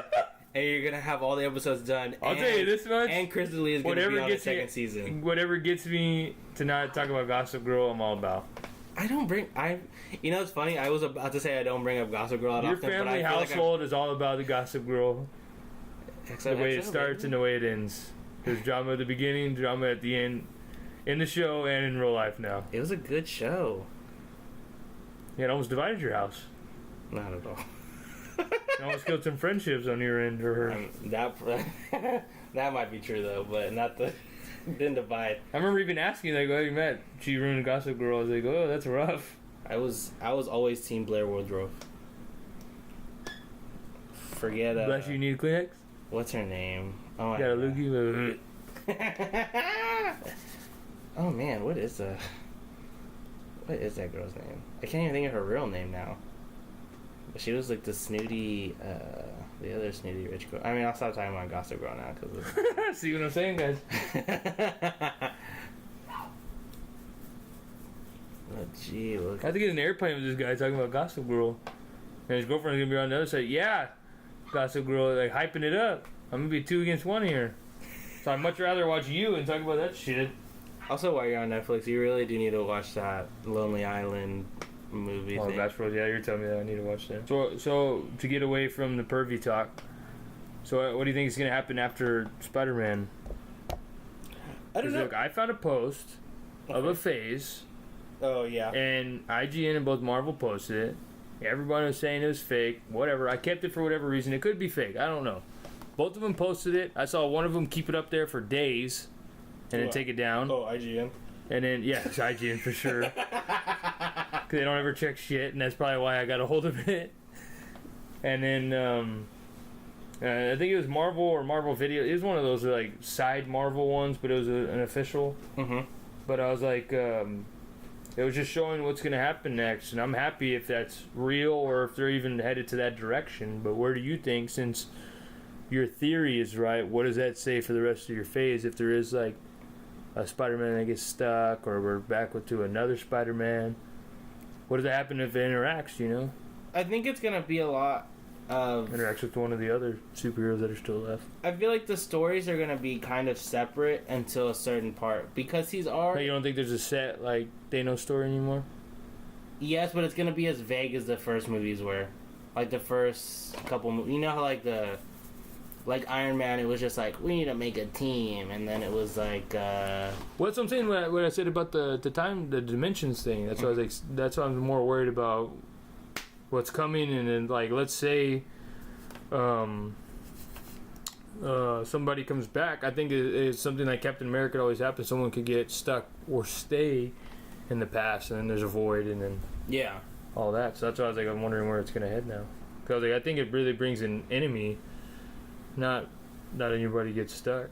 And you're gonna have all the episodes done. I'll tell you this much. And Chris D'Elia is gonna be on the second season. Whatever gets me to not talk about Gossip Girl, I'm all about. You know, it's funny. I was about to say I don't bring up Gossip Girl often. Your family household is all about the Gossip Girl. The way it starts and the way it ends. There's drama at the beginning, drama at the end, in the show and in real life now. It was a good show. Yeah, it almost divided your house. Not at all. It almost killed some friendships on your end or her. That might be true though, but not the didn't divide. I remember even asking like, "Oh, you met? She ruined Gossip Girl." I was like, "Oh, that's rough." I was always Team Blair Woodruff. Forget. Bless you. Need Kleenex? What's her name? Oh my got a loogie. Oh man, what is that girl's name? I can't even think of her real name now. But she was like the snooty, the other snooty rich girl. I mean, I'll stop talking about Gossip Girl now because. See what I'm saying, guys? Oh gee, look. I had to get an airplane with this guy talking about Gossip Girl, and his girlfriend's gonna be on the other side. Yeah, Gossip Girl, like hyping it up. I'm gonna be 2 against 1 here. So I'd much rather watch you and talk about that shit. Also, while you're on Netflix, you really do need to watch that Lonely Island movie. Oh, Batch World, yeah, you're telling me that I need to watch that. So to get away from the pervy talk, so what do you think is gonna happen after Spider-Man? I don't know. Look, I found a post of a phase. Oh yeah. And IGN and both Marvel posted it. Everybody was saying it was fake. Whatever. I kept it for whatever reason. It could be fake. I don't know. Both of them posted it. I saw one of them keep it up there for days and then take it down. Oh, IGN. And then, yeah, it's IGN for sure. Because they don't ever check shit, and that's probably why I got a hold of it. And then, I think it was Marvel or Marvel Video. It was one of those, like, side Marvel ones, but it was an official. Mm-hmm. But I was like, it was just showing what's going to happen next, and I'm happy if that's real or if they're even headed to that direction. But where do you think, since your theory is right, what does that say for the rest of your phase? If there is, like, a Spider-Man that gets stuck, or we're back to another Spider-Man, what does that happen if it interacts, you know? I think it's going to be a lot of... Interacts with one of the other superheroes that are still left. I feel like the stories are going to be kind of separate until a certain part, because he's already... You don't think there's a set, like, Thanos story anymore? Yes, but it's going to be as vague as the first movies were. Like, the first couple... You know how, like, the like Iron Man, it was just like, we need to make a team, and then it was like What's I'm saying when I said about the dimensions thing. That's why I was like, that's why I'm more worried about what's coming, and then like let's say somebody comes back. I think it's something like Captain America always happens. Someone could get stuck or stay in the past, and then there's a void, and then all that. So that's why I was like, I'm wondering where it's gonna head now. Because like, I think it really brings an enemy. Not anybody gets stuck.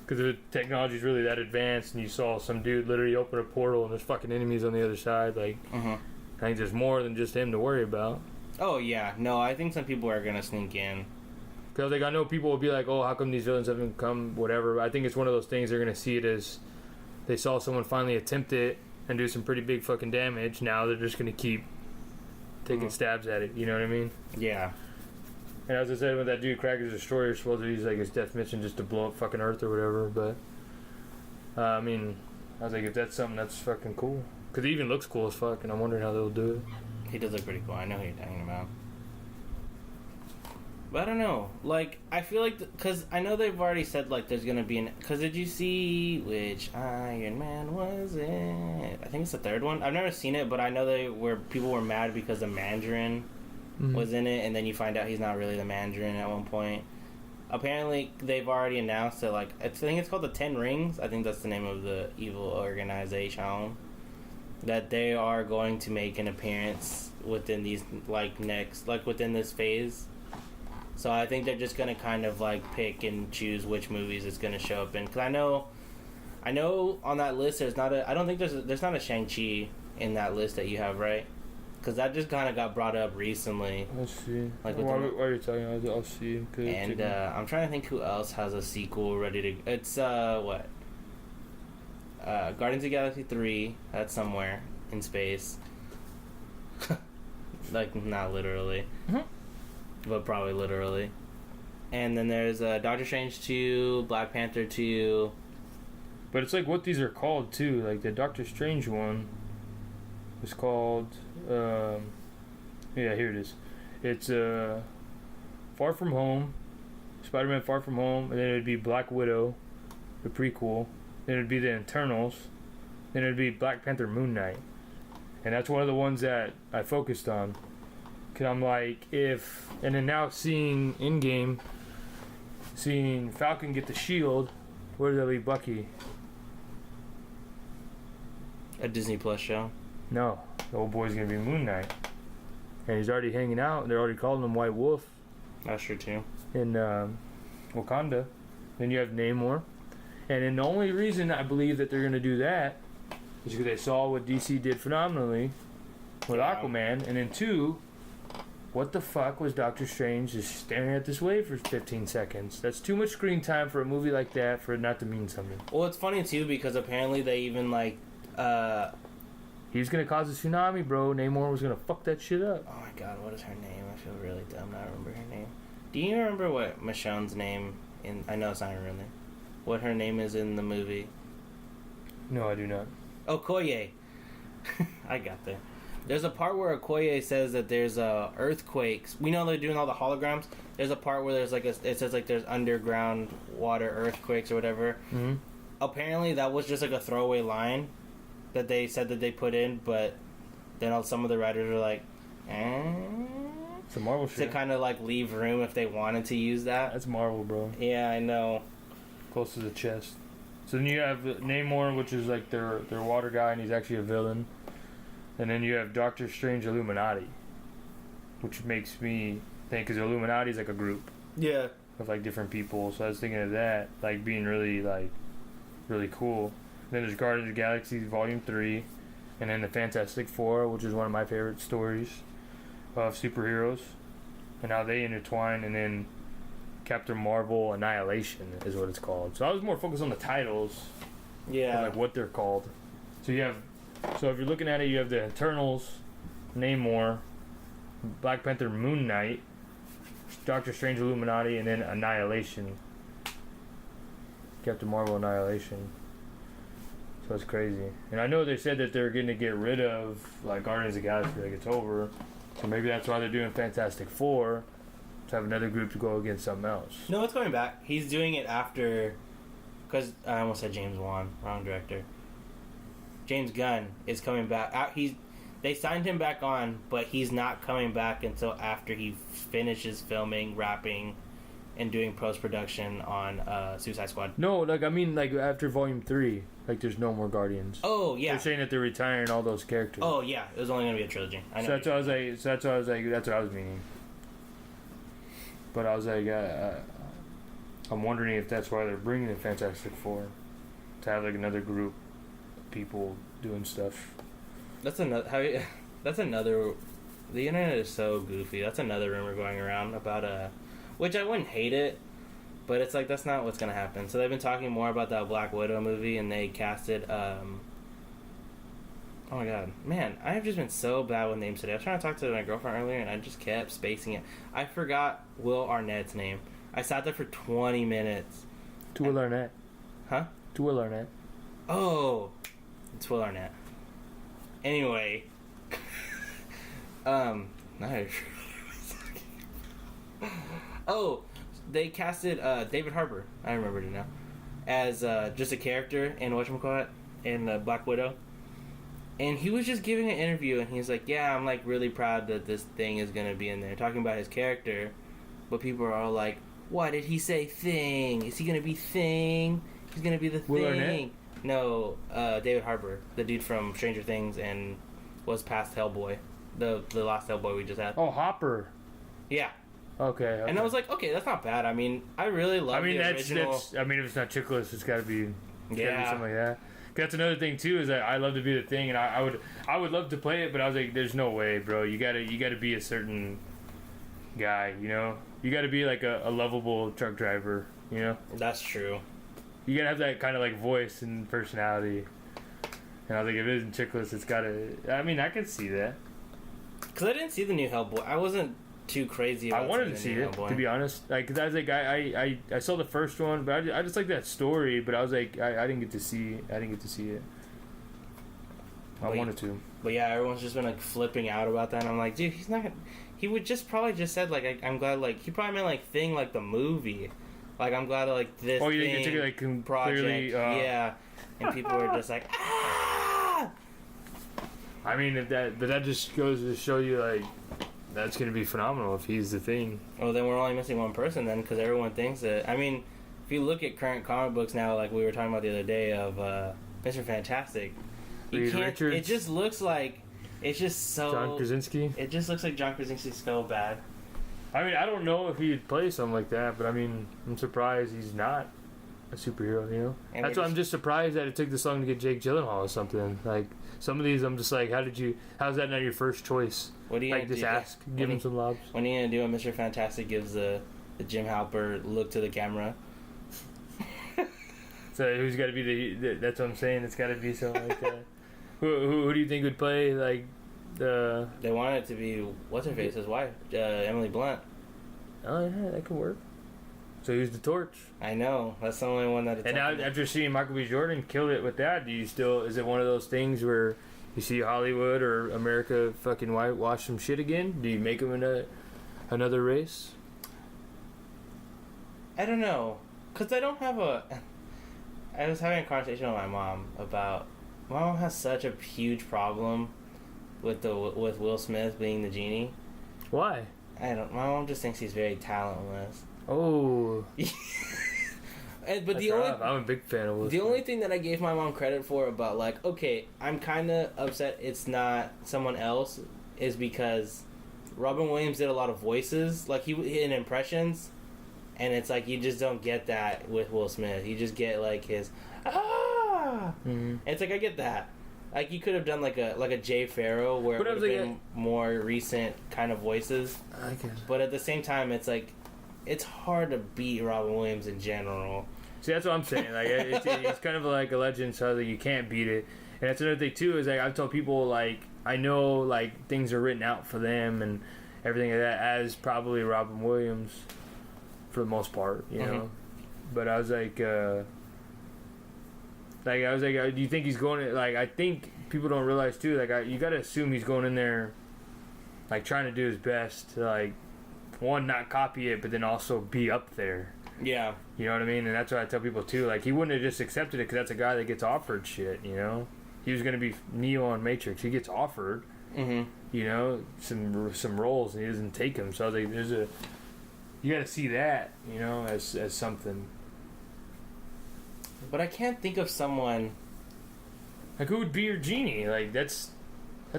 Because the technology's really that advanced, and you saw some dude literally open a portal, and there's fucking enemies on the other side. Like, I think there's more than just him to worry about. Oh yeah, no, I think some people are gonna sneak in. Because like I know people will be like, oh, how come these villains haven't come? Whatever. I think it's one of those things they're gonna see it as they saw someone finally attempt it and do some pretty big fucking damage. Now they're just gonna keep taking stabs at it. You know what I mean? Yeah. And as I said, when that dude Cracker's Destroyer, supposedly he's like his death mission just to blow up fucking Earth or whatever. But I mean, I was like, if that's something, that's fucking cool. Because he even looks cool as fuck, and I'm wondering how they'll do it. He does look pretty cool. I know who you're talking about. But I don't know. Like, I feel like... Because I know they've already said, like, there's going to be an... Because did you see which Iron Man was it? I think it's the third one. I've never seen it, but I know people were mad because the Mandarin was in it, and then you find out he's not really the Mandarin at one point. Apparently, they've already announced that, like... I think it's called the 10 Rings. I think that's the name of the evil organization. That they are going to make an appearance within these, like, within this phase. So I think they're just gonna kind of like pick and choose which movies it's gonna show up in. Cause I know on that list there's not a. I don't think there's not a Shang-Chi in that list that you have, right? Cause that just kind of got brought up recently. Let's see. Like why are you talking about it? I'll see. And I'm trying to think who else has a sequel ready to. It's what? Guardians of the Galaxy 3. That's somewhere in space. Like not literally. But probably literally. And then there's Doctor Strange 2, Black Panther 2. But it's like what these are called too. Like the Doctor Strange one was called yeah, here it is. It's Far From Home, Spider-Man Far From Home, and then it'd be Black Widow, the prequel. Then it'd be the Eternals. Then it'd be Black Panther Moon Knight. And that's one of the ones that I focused on. Cause I'm like, and then now seeing Endgame, seeing Falcon get the shield, where does that leave Bucky? A Disney Plus show? No, the old boy's gonna be Moon Knight, and he's already hanging out. They're already calling him White Wolf. That's true too. In Wakanda. Then you have Namor, and then the only reason I believe that they're gonna do that is because they saw what DC did phenomenally with Aquaman, and then 2. What the fuck was Doctor Strange just staring at this wave for 15 seconds? That's too much screen time for a movie like that for it not to mean something. Well, it's funny too because apparently they even like he was gonna cause a tsunami, bro. Namor was gonna fuck that shit up. Oh my god, what is her name? I feel really dumb not remember her name. Do you remember what Michonne's name in... I know it's not her real name. What her name is in the movie? No, I do not. Okoye. I got there. There's a part where Okoye says that there's earthquakes. We know they're doing all the holograms. There's a part where there's like it says like there's underground water earthquakes or whatever. Mm-hmm. Apparently that was just like a throwaway line that they said that they put in, but then some of the writers were like, it's a Marvel shit. To kind of like leave room if they wanted to use that. That's Marvel, bro. Yeah, I know. Close to the chest. So then you have Namor, which is like their water guy, and he's actually a villain. And then you have Doctor Strange Illuminati, which makes me think, because Illuminati is like a group. Yeah. Of like different people. So I was thinking of that, like being really cool. Then there's Guardians of the Galaxy Volume 3, and then the Fantastic Four, which is one of my favorite stories of superheroes, and how they intertwine, and then Captain Marvel Annihilation is what it's called. So I was more focused on the titles. Yeah. And like what they're called. So if you're looking at it, you have the Eternals, Namor, Black Panther Moon Knight, Doctor Strange Illuminati, and then Annihilation. Captain Marvel Annihilation. So it's crazy. And I know they said that they're going to get rid of like Guardians of the Galaxy, like it's over. So maybe that's why they're doing Fantastic Four, to have another group to go against something else. No, it's coming back. He's doing it after, because I almost said James Wan, wrong director. James Gunn is coming back. They signed him back on, but he's not coming back until after he finishes filming, wrapping, and doing post-production on Suicide Squad. No, like, I mean, like, after Volume 3, like, there's no more Guardians. Oh, yeah. They're saying that they're retiring all those characters. Oh, yeah. It was only going to be a trilogy. I know. So that's what I was like, that's what I was meaning. But I was like, I'm wondering if that's why they're bringing the Fantastic Four. To have, like, another group of people doing stuff. That's another... The internet is so goofy. That's another rumor going around about which I wouldn't hate it, but it's like that's not what's gonna happen. So they've been talking more about that Black Widow movie, and they casted. Oh my god, man! I have just been so bad with names today. I was trying to talk to my girlfriend earlier, and I just kept spacing it. I forgot Will Arnett's name. I sat there for 20 minutes. To Will Arnett. Huh? To Will Arnett. Oh, it's Will Arnett. Anyway, not oh, they casted David Harbour. I remembered it now, as just a character in whatchamacallit in Black Widow, and he was just giving an interview, and he's like, "Yeah, I'm like really proud that this thing is gonna be in there," talking about his character, but people are all like, "Why did he say thing? Is he gonna be thing? He's gonna be the Will thing." Arnett? No, David Harbour, the dude from Stranger Things and was past Hellboy, the last Hellboy we just had. Oh, Hopper. Yeah. Okay. And I was like, okay, that's not bad. I mean, I really love the original. I mean, if it's not Chickless, it's got to be, gotta be Yeah. something like that. That's another thing too, is that I love to be the thing, and I would love to play it, but I was like, there's no way, bro. You gotta be a certain guy, you know. You gotta be like a lovable truck driver, you know. That's true. You gotta have that kind of like voice and personality. And I was like, if it isn't Chickless, it's gotta. I mean, I can see that. Because I didn't see the new Hellboy. I wasn't too crazy about I wanted to see it, to be honest. Like, cause I was like, I saw the first one, but I just like that story. But I was like, I didn't get to see. I didn't get to see it. I wanted to. But yeah, everyone's just been like flipping out about that. And I'm like, dude, he's not gonna. He would just probably just said like, I'm glad like he probably meant like thing like the movie. Like I'm glad like this. Oh, you think it took it like completely? Yeah, and people were just like, ah. I mean, but that just goes to show you like that's gonna be phenomenal if he's the thing. Well, then we're only missing one person then, because everyone thinks that. I mean, if you look at current comic books now, like we were talking about the other day of Mr. Fantastic, you can't. Richards, it just looks like it's just so. John Krasinski. It just looks like John Krasinski's so bad. I mean, I don't know if he'd play something like that, but I mean, I'm surprised he's not a superhero, you know? And that's why I'm just surprised that it took this long to get Jake Gyllenhaal or something. Like, some of these, I'm just like, how's that not your first choice? What are you like, just ask, give him some lobs. When are you going to do when Mr. Fantastic gives the Jim Halper look to the camera? So, who's got to be that's what I'm saying, it's got to be something like that. Who do you think would play, like, They want it to be what's-her-face, his wife, Emily Blunt. Oh, yeah, that could work. So who's the Torch? I know, that's the only one that. And now, after seeing Michael B. Jordan kill it with that, is it one of those things where you see Hollywood or America fucking whitewash some shit again? Do you make them in another race? I don't know, cause I don't have a. I was having a conversation with my mom about. My mom has such a huge problem with Will Smith being the genie. Why? My mom just thinks he's very talentless. Oh. But I'm a big fan of Will Smith. The only thing that I gave my mom credit for about like, okay, I'm kind of upset it's not someone else, is because Robin Williams did a lot of voices, like he in impressions, and it's like you just don't get that with Will Smith. You just get like his Mm-hmm. It's like I get that. Like you could have done like a Jay Pharoah where it would have been more recent kind of voices. I guess. But at the same time, it's like it's hard to beat Robin Williams in general. See, that's what I'm saying. Like it's kind of like a legend, so like you can't beat it. And that's another thing too. Is like I've told people like I know like things are written out for them and everything like that as probably Robin Williams for the most part, you know. But I was like. Do you think he's going to, like, I think people don't realize, too, like, you got to assume he's going in there, like, trying to do his best to, like, one, not copy it, but then also be up there. Yeah. You know what I mean? And that's what I tell people too. Like, he wouldn't have just accepted it because that's a guy that gets offered shit, you know? He was going to be Neo on Matrix. He gets offered, you know, some roles, and he doesn't take them. So I was like, you got to see that, you know, as something. But I can't think of someone. Like, who would be your genie? Like, that's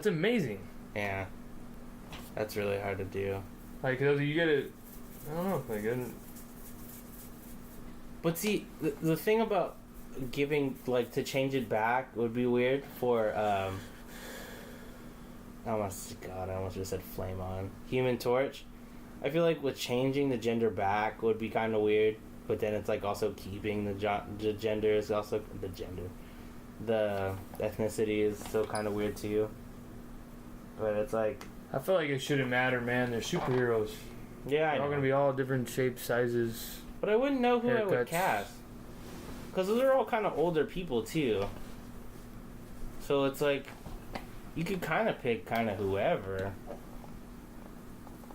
amazing. Yeah. That's really hard to do. Like, you gotta, I don't know, like, but see, the thing about giving, like, to change it back would be weird for, I almost just said Flame On. Human Torch. I feel like with changing the gender back would be kind of weird, but then it's, like, also keeping the gender is also, the ethnicity is still kind of weird to you. But it's like, I feel like it shouldn't matter, man. They're superheroes. Yeah, They're all gonna be all different shapes, sizes. But I wouldn't know who haircuts. I would cast. Because those are all kind of older people, too. So it's like, you could kind of pick kind of whoever.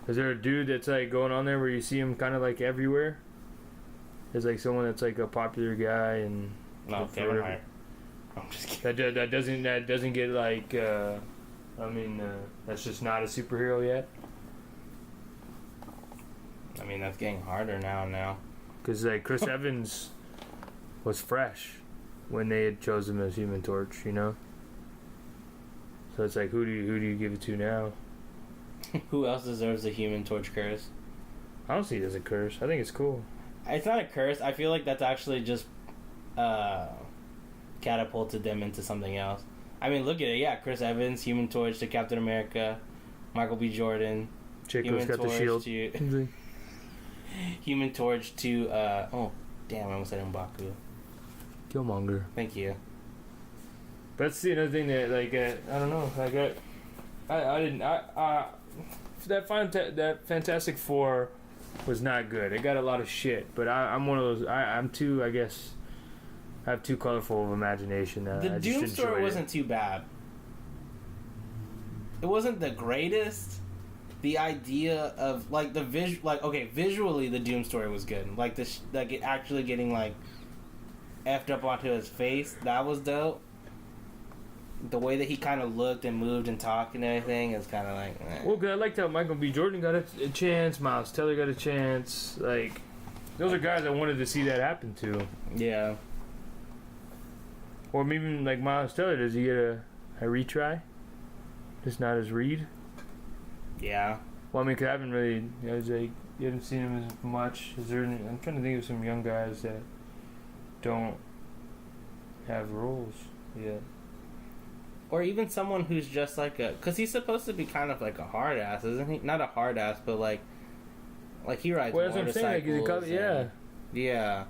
Is there a dude that's, like, going on there where you see him kind of, like, everywhere? There's, like, someone that's, like, a popular guy and... No, Kevin Hart. I'm just kidding. That doesn't get, like, that's just not a superhero yet? I mean, that's getting harder now. Because, like, Chris Evans was fresh when they had chosen him as Human Torch, you know? So it's like, who do you give it to now? Who else deserves the Human Torch curse? I don't see it as a curse. I think it's cool. It's not a curse. I feel like that's actually just catapulted them into something else. I mean, look at it. Yeah, Chris Evans, Human Torch to Captain America, Michael B. Jordan. Jacob's got the shield. Human Torch to, oh, damn, I almost said M'Baku. Killmonger. Thank you. But that's another thing that, like, I don't know, like, that Fantastic Four was not good. It got a lot of shit, but I'm one of those, I'm too, I guess, I have too colorful of imagination that the I just Doom story enjoyed wasn't too bad. It wasn't the greatest. The idea of, like, the visually the Doom story was good. Like, like, it actually getting, like, effed up onto his face, that was dope. The way that he kind of looked and moved and talked and everything is kind of like, eh. Well, 'cause I liked how Michael B. Jordan got a chance, Miles Teller got a chance. Like, those are guys I wanted to see that happen to. Yeah. Or maybe, like, Miles Teller, does he get a retry? Just not as Reed? Yeah. Well, I mean, 'cause I haven't really, you know, like, you haven't seen him as much. Is there I'm trying to think of some young guys that don't have roles yet. Or even someone who's just like because he's supposed to be kind of like a hard ass, isn't he? Not a hard ass, but like he rides motorcycles. Yeah. Yeah.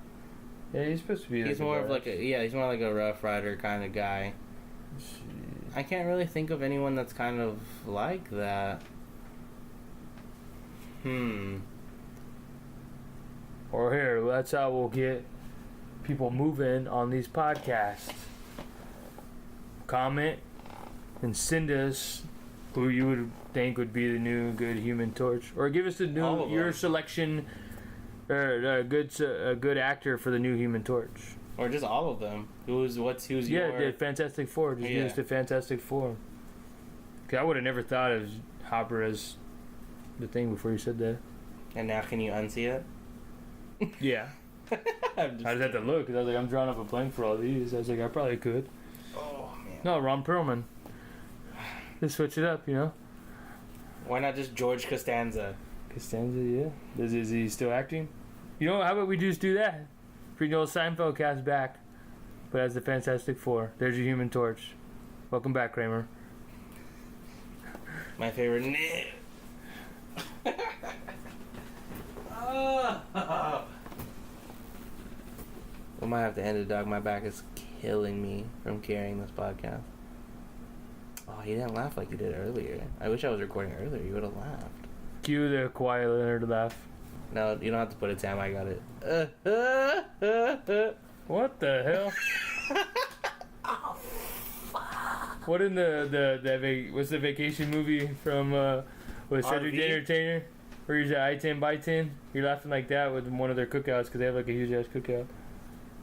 Yeah, he's supposed to be. He's more of like he's more like a Rough Rider kind of guy. I can't really think of anyone that's kind of like that. Or here, that's how we'll get people moving on these podcasts. Comment and send us who you would think would be the new good Human Torch, or give us your selection, or a good actor for the new Human Torch, or just all of them. Who's the Fantastic Four. Just use the Fantastic Four. Cause I would have never thought of Hopper as the thing before you said that. And now can you unsee it? Yeah. I just had to look because I was like, I'm drawing up a blank for all these. I was like, I probably could. Oh man. No, Ron Perlman. Just switch it up, you know. Why not just George Costanza? Costanza, yeah. Is he still acting? You know, how about we just do that? Bring the old Seinfeld cast back, but as the Fantastic Four. There's your Human Torch. Welcome back, Kramer. My favorite. We might have to end it, dog. My back is killing me from carrying this podcast. Oh, he didn't laugh like he did earlier. I wish I was recording earlier. You would have laughed. Cue the Kawhi Leonard laugh. No, you don't have to put it, Sam. I got it. What the hell? Oh, fuck. What in what's the vacation movie from with Cedric the Entertainer? Or you're at I-10 by 10. You're laughing like that with one of their cookouts because they have like a huge ass cookout.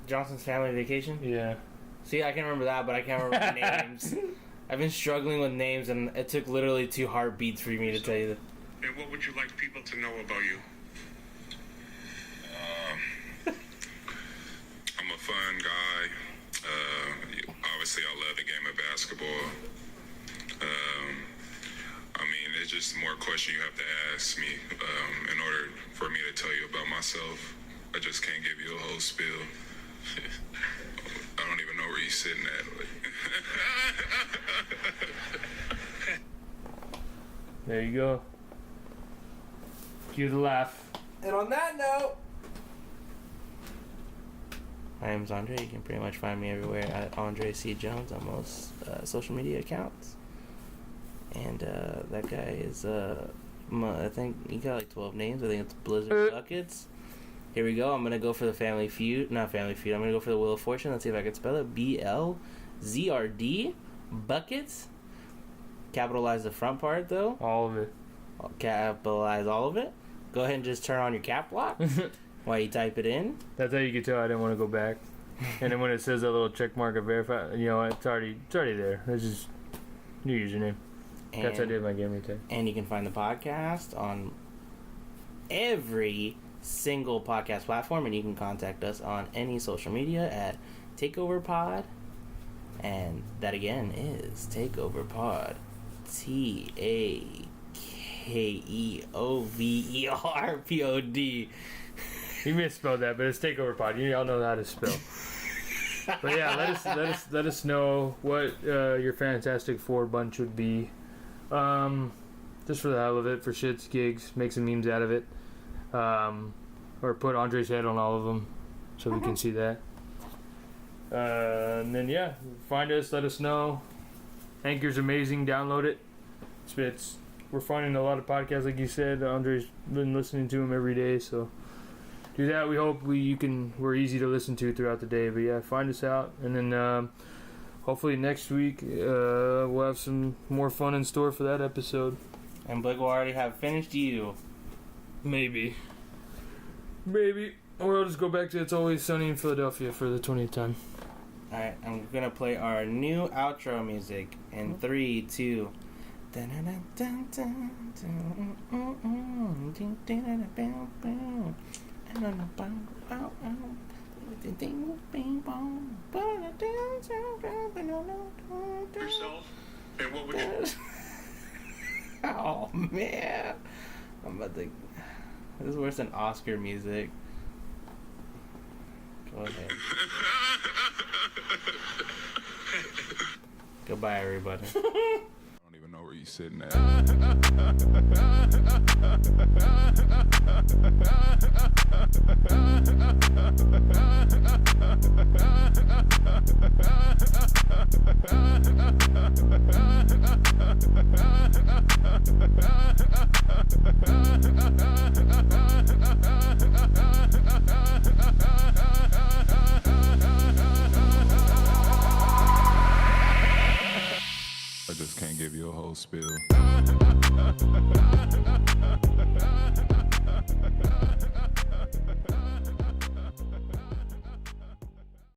Johnson's Family Vacation? Yeah. See, I can remember that, but I can't remember the names. I've been struggling with names, and it took literally 2 heartbeats for me to tell you that. And what would you like people to know about you? I'm a fun guy. Obviously, I love the game of basketball. I mean, it's just more questions you have to ask me in order for me to tell you about myself. I just can't give you a whole spiel. I don't even know where you're sitting at. There you go. Cue the laugh. And on that note, my name's Andre. You can pretty much find me everywhere at Andre C. Jones on most social media accounts. And that guy is, I think he got like 12 names. I think it's Blizzard Buckets. Here we go. I'm going to go for the Family Feud. Not Family Feud. I'm going to go for the Wheel of Fortune. Let's see if I can spell it. BLZRD. Buckets. Capitalize the front part, though. All of it. Capitalize all of it. Go ahead and just turn on your cap lock while you type it in. That's how you can tell I didn't want to go back. And then when it says that little check mark of verify, you know, it's already there. It's just new username. That's how I did my gaming tag. And you can find the podcast on every single podcast platform, and you can contact us on any social media at TakeoverPod. And that again is TakeoverPod. TakeoverPod. You misspelled that, but it's TakeoverPod. You all know how to spell. But yeah, let us know what your Fantastic Four bunch would be. Just for the hell of it, for shits, gigs, make some memes out of it. Or put Andre's head on all of them so we can see that. And then yeah, find us, let us know. Anchor's amazing, download it. We're finding a lot of podcasts, like you said. Andre's been listening to them every day, so do that. We hope we're easy to listen to throughout the day. But yeah, find us out, and then hopefully next week we'll have some more fun in store for that episode. And Blake will already have finished you. Maybe. Or I'll just go back to It's Always Sunny in Philadelphia for the 20th time. Alright, I'm gonna play our new outro music in 3, 2. Yourself? And what would you... Oh man, I'm about to. This is worse than Oscar music. Go ahead. Goodbye, everybody. I don't even know where you're sitting at. I just can't give you a whole spiel.